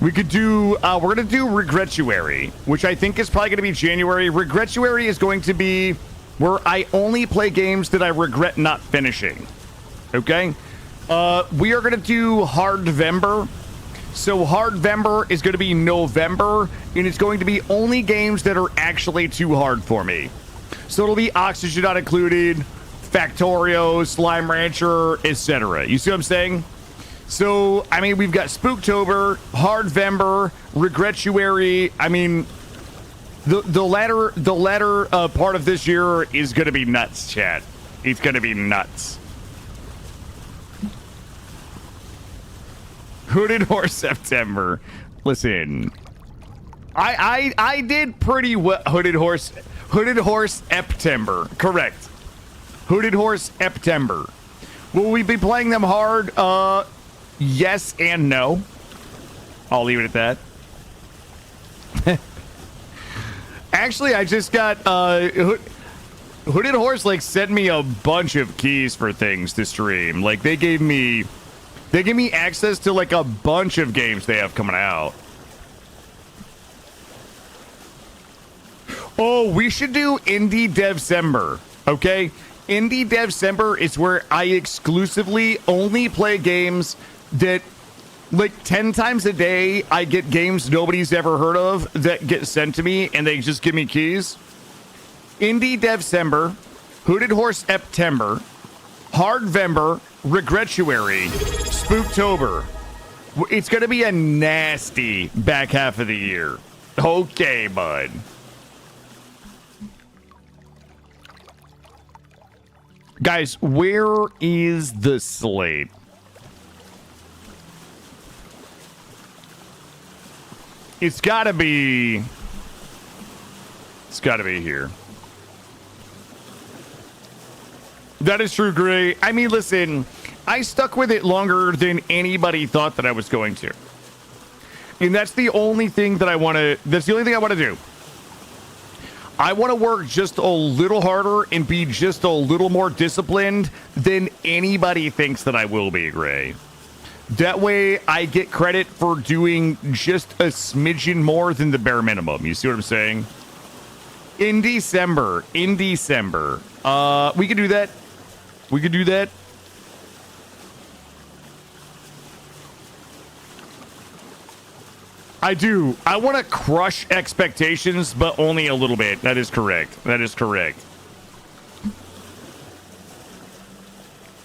Speaker 1: We could do we're gonna do Regretuary, which I think is probably gonna be January. Regretuary is going to be where I only play games that I regret not finishing. Okay? We are gonna do Hardvember. So Hardvember is gonna be November, and it's going to be only games that are actually too hard for me. So it'll be Oxygen Not Included, Factorio, Slime Rancher, etc. You see what I'm saying? So, I mean, we've got Spooktober, Hardvember, Regretuary. I mean, the latter part of this year is going to be nuts, chat. It's going to be nuts. Hooded Horse September. Listen, I did pretty well. Hooded Horse September. Correct. Hooded Horse September. Will we be playing them hard? Yes and no. I'll leave it at that. Actually, I just got Hooded Horse like sent me a bunch of keys for things to stream. Like they gave me access to like a bunch of games they have coming out. Oh, we should do Indie Devcember, okay? Indie Devcember is where I exclusively only play games that, like, 10 times a day, I get games nobody's ever heard of that get sent to me, and they just give me keys. Indie Devcember, Hooded Horse September, Hardvember, Regretuary, Spooktober. It's going to be a nasty back half of the year. Okay, bud. Guys, where is the slate? It's gotta be here. That is true, Gray. I mean, listen, I stuck with it longer than anybody thought that I was going to. And that's the only thing that I want to do. I want to work just a little harder and be just a little more disciplined than anybody thinks that I will be, Gray. That way I get credit for doing just a smidgen more than the bare minimum. You see what I'm saying? In December. We could do that. We could do that. I do. I want to crush expectations, but only a little bit. That is correct. That is correct.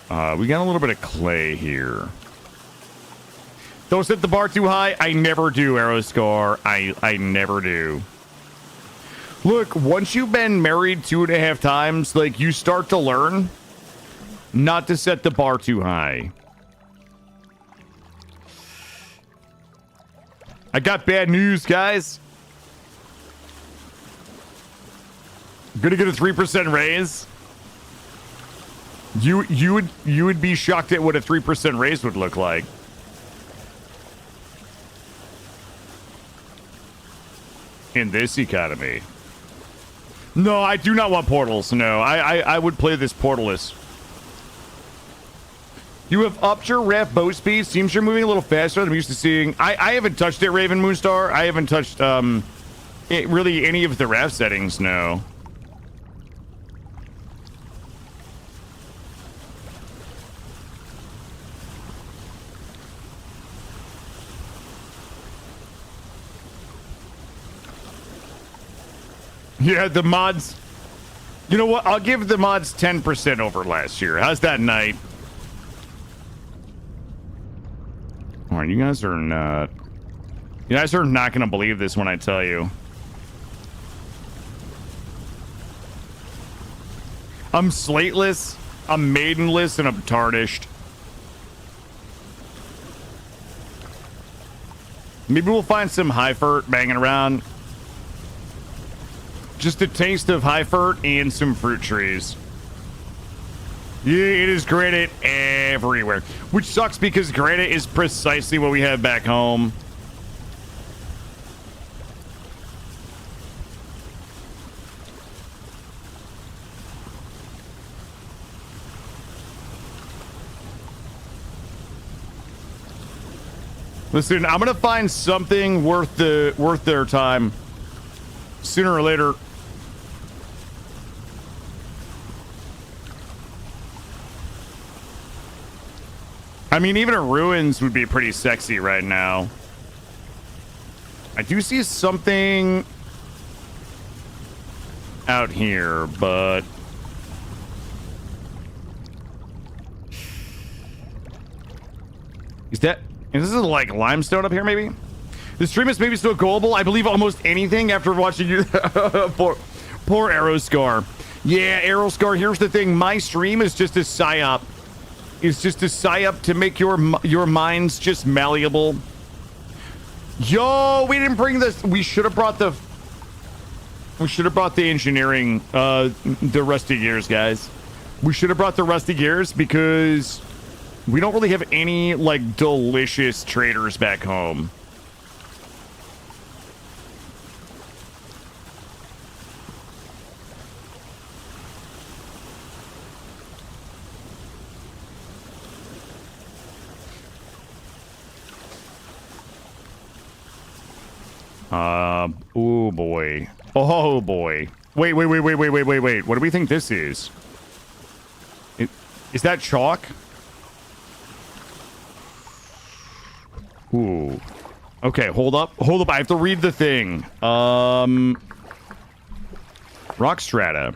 Speaker 1: We got a little bit of clay here. Don't set the bar too high. I never do, Aeroscar. I never do. Look, once you've been married 2.5 times, like, you start to learn not to set the bar too high. I got bad news, guys. Gonna get a 3% raise. You would be shocked at what a 3% raise would look like. In this economy. No, I do not want portals. No, I would play this portalless. You have upped your ref bow speed. Seems you're moving a little faster than I'm used to seeing. I haven't touched it, Raven Moonstar. I haven't touched really any of the ref settings, no. Yeah, the mods. You know what? I'll give the mods 10% over last year. How's that, Knight? All right, you guys are not going to believe this when I tell you. I'm slateless, I'm maidenless, and I'm tarnished. Maybe we'll find some Highfurt banging around. Just a taste of Highfurt and some fruit trees. Yeah, it is granite everywhere, which sucks because granite is precisely what we have back home. Listen, I'm gonna find something worth their time sooner or later. I mean, even a ruins would be pretty sexy right now. I do see something out here, but is this is like limestone up here, maybe? The stream is maybe still goable. I believe almost anything after watching you. poor Aeroscar. Yeah, Aeroscar, here's the thing. My stream is just a psyop. It's just a psyop to make your minds just malleable. Yo, we didn't bring this. We should have brought the engineering, the rusty gears, guys. We should have brought the rusty gears because we don't really have any, like, delicious traders back home. Oh boy. Oh boy. Wait. What do we think this is? Is that chalk? Ooh. Okay, hold up. I have to read the thing. Rock strata.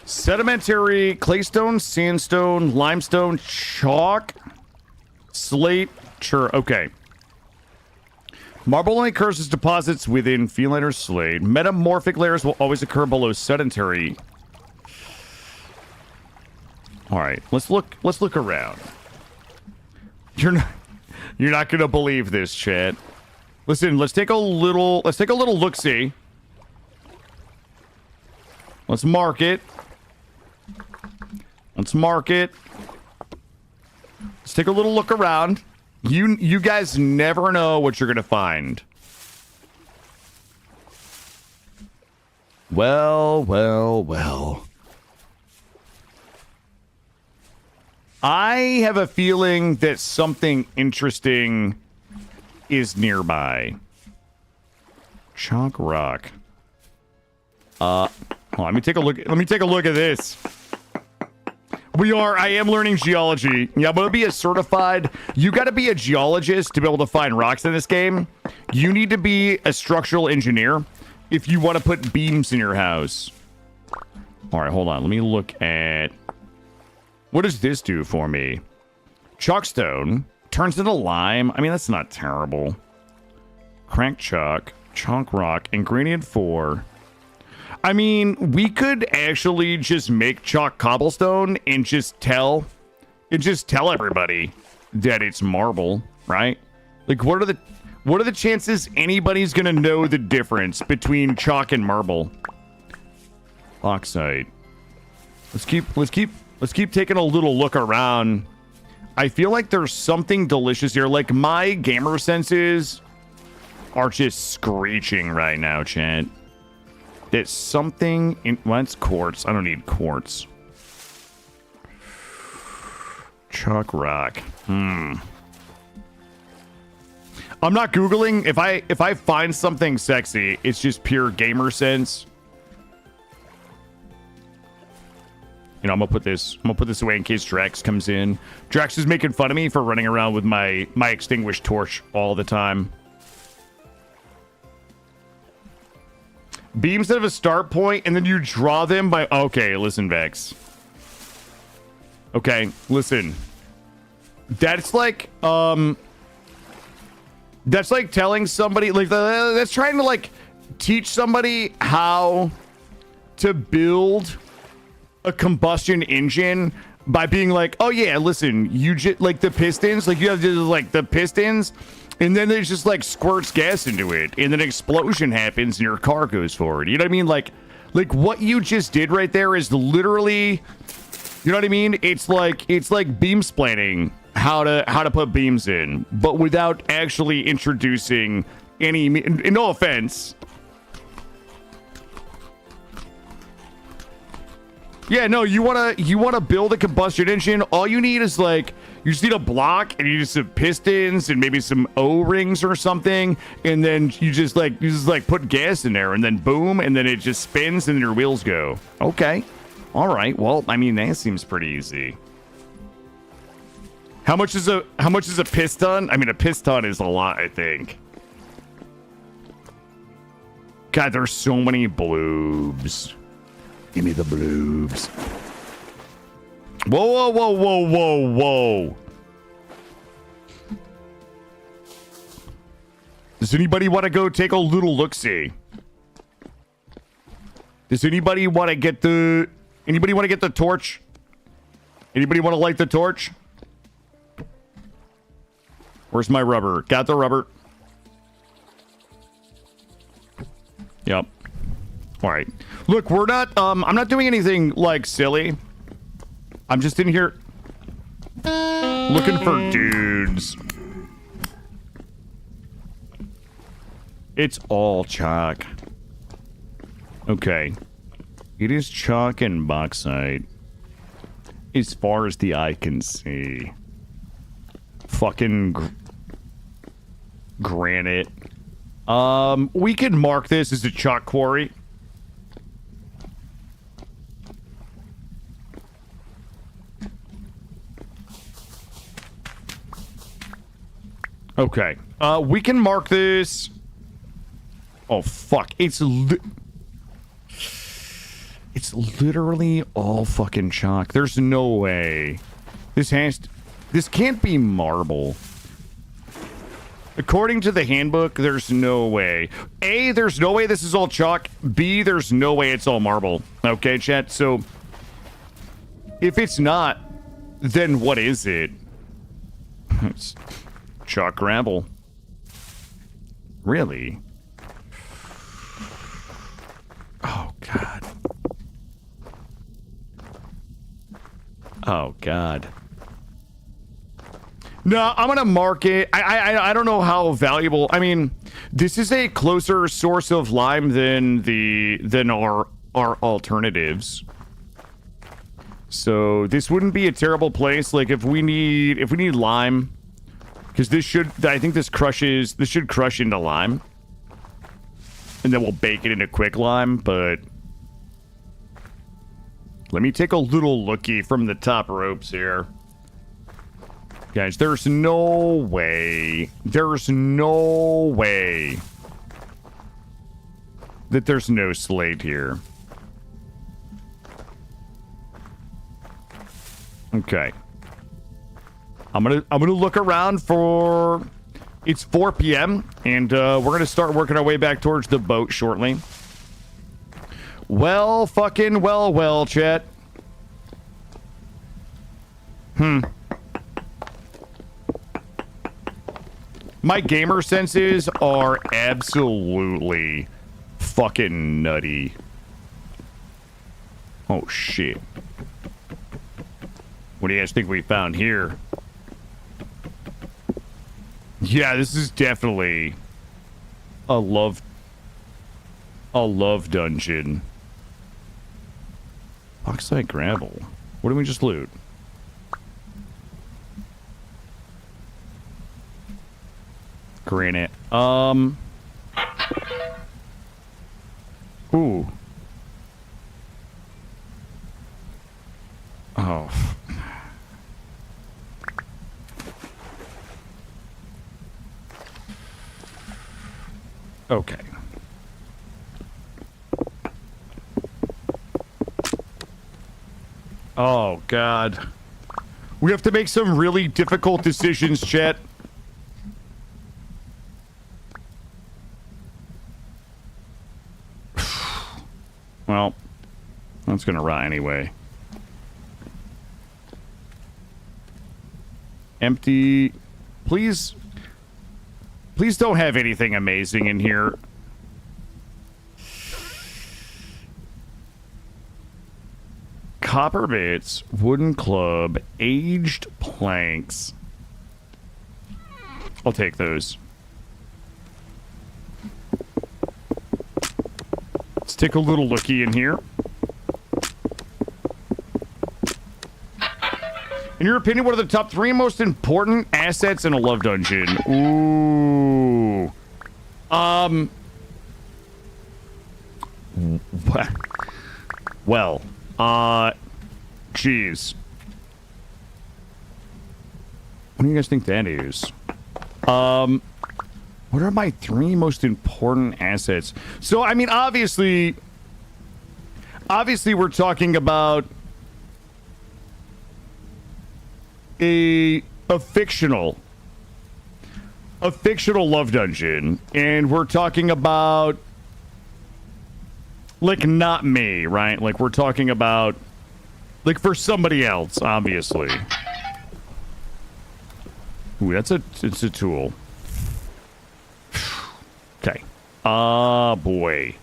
Speaker 1: Sedimentary, claystone, sandstone, limestone, chalk, slate, okay. Marble only occurs as deposits within feline or slate. Metamorphic layers will always occur below sedentary. All right, let's look around. You're not gonna believe this, chat. Listen, let's take a little look-see. Let's mark it. Let's take a little look around. You guys never know what you're gonna find. Well. I have a feeling that something interesting is nearby. Chalk rock. Let me take a look at this. I am learning geology. Yeah, I'm gonna be a certified. You gotta be a geologist to be able to find rocks in this game. You need to be a structural engineer if you want to put beams in your house. All right, hold on. Let me look at. What does this do for me? Chalkstone turns into lime. I mean, that's not terrible. Cranked chalk, chunk rock, ingredient 4. I mean, we could actually just make chalk cobblestone and just tell everybody that it's marble, right? Like, what are the chances anybody's gonna know the difference between chalk and marble? Oxide. Let's keep taking a little look around. I feel like there's something delicious here. Like, my gamer senses are just screeching right now, chat. There's something in... Well, it's quartz. I don't need quartz. Chalk rock. I'm not Googling. If I find something sexy, it's just pure gamer sense. You know, I'm gonna put this away in case Drax comes in. Drax is making fun of me for running around with my extinguished torch all the time. Beams that have a start point, and then you draw them by... Okay, listen, Vex. Okay, listen. That's like telling somebody... Like, that's trying to, like, teach somebody how to build a combustion engine by being like, oh, yeah, listen, you just... Like, the pistons, like, you have to, like, the pistons... And then there's just like squirts gas into it, and then an explosion happens, and your car goes forward. You know what I mean? Like Like, what you just did right there is literally, you know what I mean? It's like beam splaining how to put beams in, but without actually introducing any, no offense. Yeah, no, you wanna build a combustion engine. All you need is like, you just need a block and you just have pistons and maybe some O-rings or something, and then you just put gas in there and then boom, and then it just spins and your wheels go. Okay. All right. Well, I mean, that seems pretty easy. How much is a piston? I mean, a piston is a lot, I think. God, there's so many bloobs. Give me the bloobs. Whoa, whoa, whoa, whoa, whoa, whoa. Does anybody want to go take a little look-see? Does anybody want to get the... Anybody want to get the torch? Anybody want to light the torch? Where's my rubber? Got the rubber. Yep. All right. Look, we're not... I'm not doing anything, like, silly. I'm just in here looking for dudes. It's all chalk. Okay. It is chalk and bauxite. As far as the eye can see. Fucking granite. We can mark this as a chalk quarry. Okay. We can mark this. Oh, fuck. It's literally all fucking chalk. There's no way. This can't be marble. According to the handbook, there's no way. A, there's no way this is all chalk. B, there's no way it's all marble. Okay, chat? So, if it's not, then what is it? It's chalk gravel. Really? Oh, God. Oh, God. No, I'm gonna mark it. I don't know how valuable. I mean, this is a closer source of lime than our alternatives. So this wouldn't be a terrible place. Like if we need lime, because I think this should crush into lime, and then we'll bake it into quick lime. But let me take a little looky from the top ropes here. Guys, there's no way that there's no slate here. Okay. I'm gonna look around for... It's 4 p.m. and we're gonna start working our way back towards the boat shortly. Well, fucking well, chat. My gamer senses are absolutely fucking nutty. Oh, shit. What do you guys think we found here? Yeah, this is definitely a love dungeon. Bauxite gravel. What did we just loot? Granite. Ooh. Oh. Okay. Oh, God. We have to make some really difficult decisions, chat. Well, that's gonna rot anyway. Empty. Please don't have anything amazing in here. copper bits, wooden club, aged planks. I'll take those. Let's take a little looky in here. In your opinion, what are the top 3 most important assets in a love dungeon? Ooh. Well, geez. What do you guys think that is? What are my 3 most important assets? So, I mean, obviously we're talking about a fictional love dungeon, and we're talking about, like, not me, right? Like, we're talking about, like, for somebody else, obviously. Ooh, it's a tool. Okay. Boy.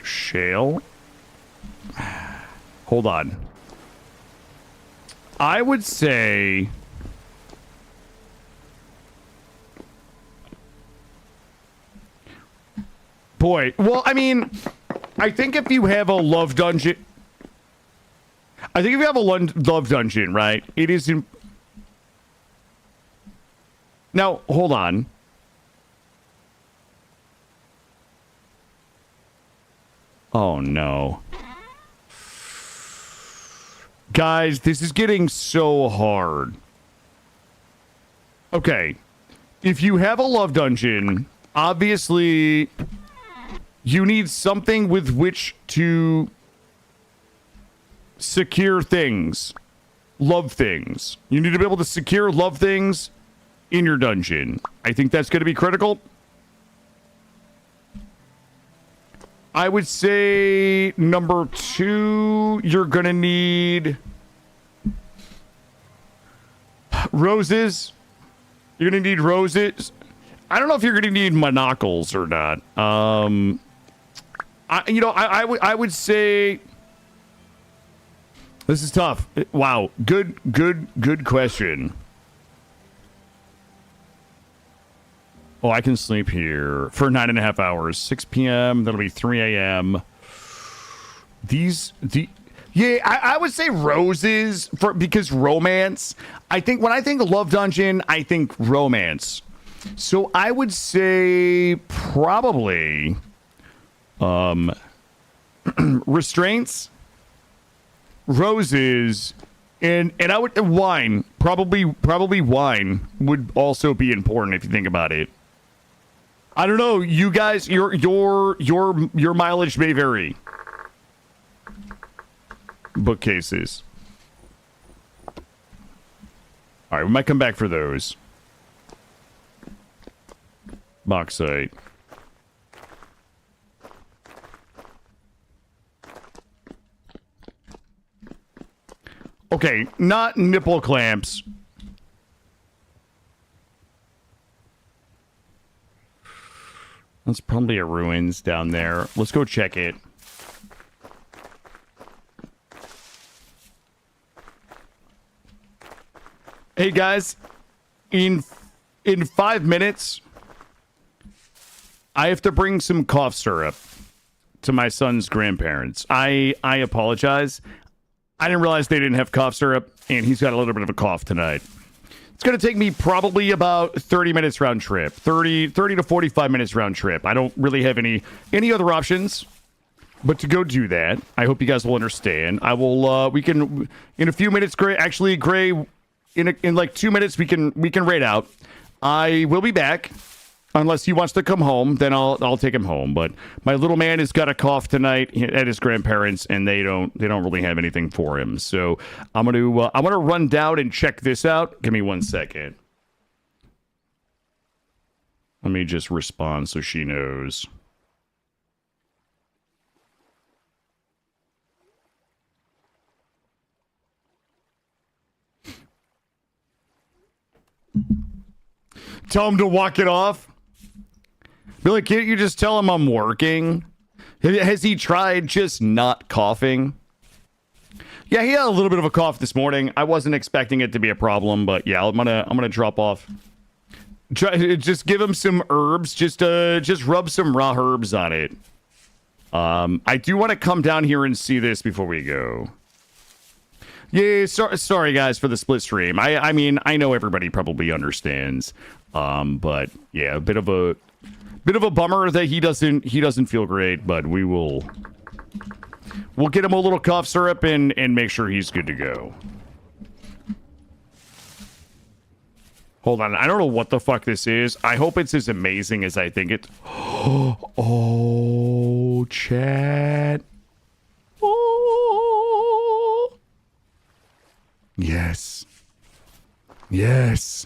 Speaker 1: Shale. Hold on. I would say... Boy, well, I mean, I think if you have a love dungeon... I think if you have a love dungeon, right, it is... Now, hold on. Oh, no. Guys, this is getting so hard. Okay. If you have a love dungeon, obviously, you need something with which to secure things. Love things. You need to be able to secure love things in your dungeon. I think that's going to be critical. I would say number 2, you're going to need roses. You're going to need roses. I don't know if you're going to need monocles or not. I would say this is tough. Wow. Good question. Oh, I can sleep here for 9.5 hours. 6 p.m. That'll be 3 a.m. Yeah, I would say roses because romance. I think when I think of love dungeon, I think romance. So I would say probably restraints, roses, and I would wine. Probably wine would also be important if you think about it. I don't know, you guys, your mileage may vary. Bookcases. All right, we might come back for those. Bauxite. Okay, not nipple clamps. That's probably a ruins down there. Let's go check it. Hey guys, in 5 minutes, I have to bring some cough syrup to my son's grandparents. I apologize. I didn't realize they didn't have cough syrup, and he's got a little bit of a cough tonight. It's going to take me probably about 30 minutes round trip. 30 to 45 minutes round trip. I don't really have any other options but to go do that. I hope you guys will understand. I will, we can, in a few minutes, Gray, in like 2 minutes, we can raid out. I will be back. Unless he wants to come home, then I'll take him home. But my little man has got a cough tonight at his grandparents, and they don't really have anything for him. So I'm gonna run down and check this out. Give me 1 second. Let me just respond so she knows. Tell him to walk it off. Billy, can't you just tell him I'm working? Has he tried just not coughing? Yeah, he had a little bit of a cough this morning. I wasn't expecting it to be a problem, but yeah, I'm gonna drop off. Just give him some herbs. Just rub some raw herbs on it. I do want to come down here and see this before we go. Yeah, sorry guys for the split stream. I mean, I know everybody probably understands. But yeah, a bit of a bummer that he doesn't feel great, but we'll get him a little cough syrup and make sure he's good to go. Hold on, I don't know what the fuck this is. I hope it's as amazing as I think it. Oh, chat. Oh. Yes. Yes.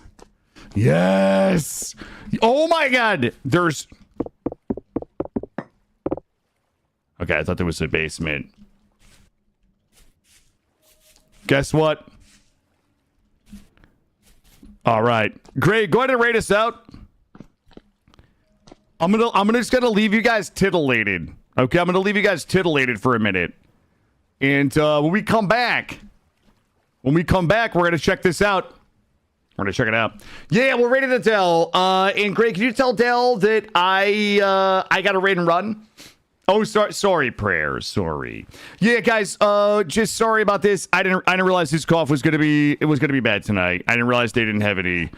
Speaker 1: Yes. Oh my god. There's... Okay, I thought there was a basement. Guess what? All right. Great. Go ahead and rate us out. I'm just gonna leave you guys titillated. Okay, I'm gonna leave you guys titillated for a minute. And when we come back, we're gonna check this out. We're gonna check it out. Yeah, we're ready to tell. And Greg, can you tell Dell that I got a raid and run? Oh, sorry, prayers. Sorry. Yeah, guys. Just sorry about this. I didn't realize his cough was gonna be bad tonight. I didn't realize they didn't have any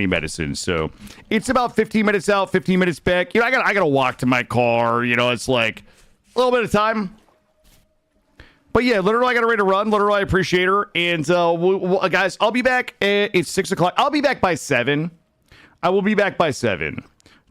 Speaker 1: medicine. So it's about 15 minutes out, 15 minutes back. You know, I gotta walk to my car. You know, it's like a little bit of time. But yeah, literally, I got ready to run. Literally, I appreciate her. And guys, I'll be back. It's 6 o'clock. I'll be back by 7. I will be back by 7.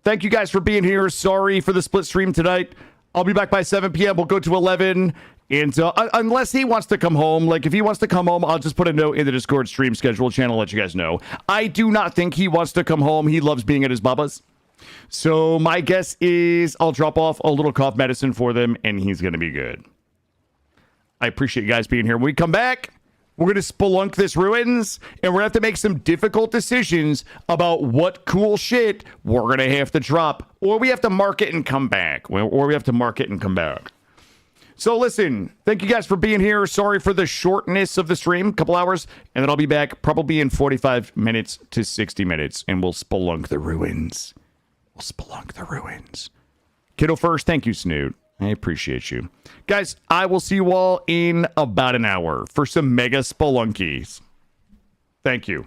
Speaker 1: Thank you guys for being here. Sorry for the split stream tonight. I'll be back by 7 p.m. We'll go to 11. And unless he wants to come home, like if he wants to come home, I'll just put a note in the Discord stream schedule channel, let you guys know. I do not think he wants to come home. He loves being at his Bubba's. So my guess is I'll drop off a little cough medicine for them and he's going to be good. I appreciate you guys being here. When we come back, we're going to spelunk this ruins, and we're going to have to make some difficult decisions about what cool shit we're going to have to drop, or we have to mark it and come back, or we have to mark it and come back. So listen, thank you guys for being here. Sorry for the shortness of the stream, a couple hours, and then I'll be back probably in 45 minutes to 60 minutes, and we'll spelunk the ruins. We'll spelunk the ruins. Kiddo first, thank you, Snoot. I appreciate you. Guys, I will see you all in about an hour for some mega spelunkies. Thank you.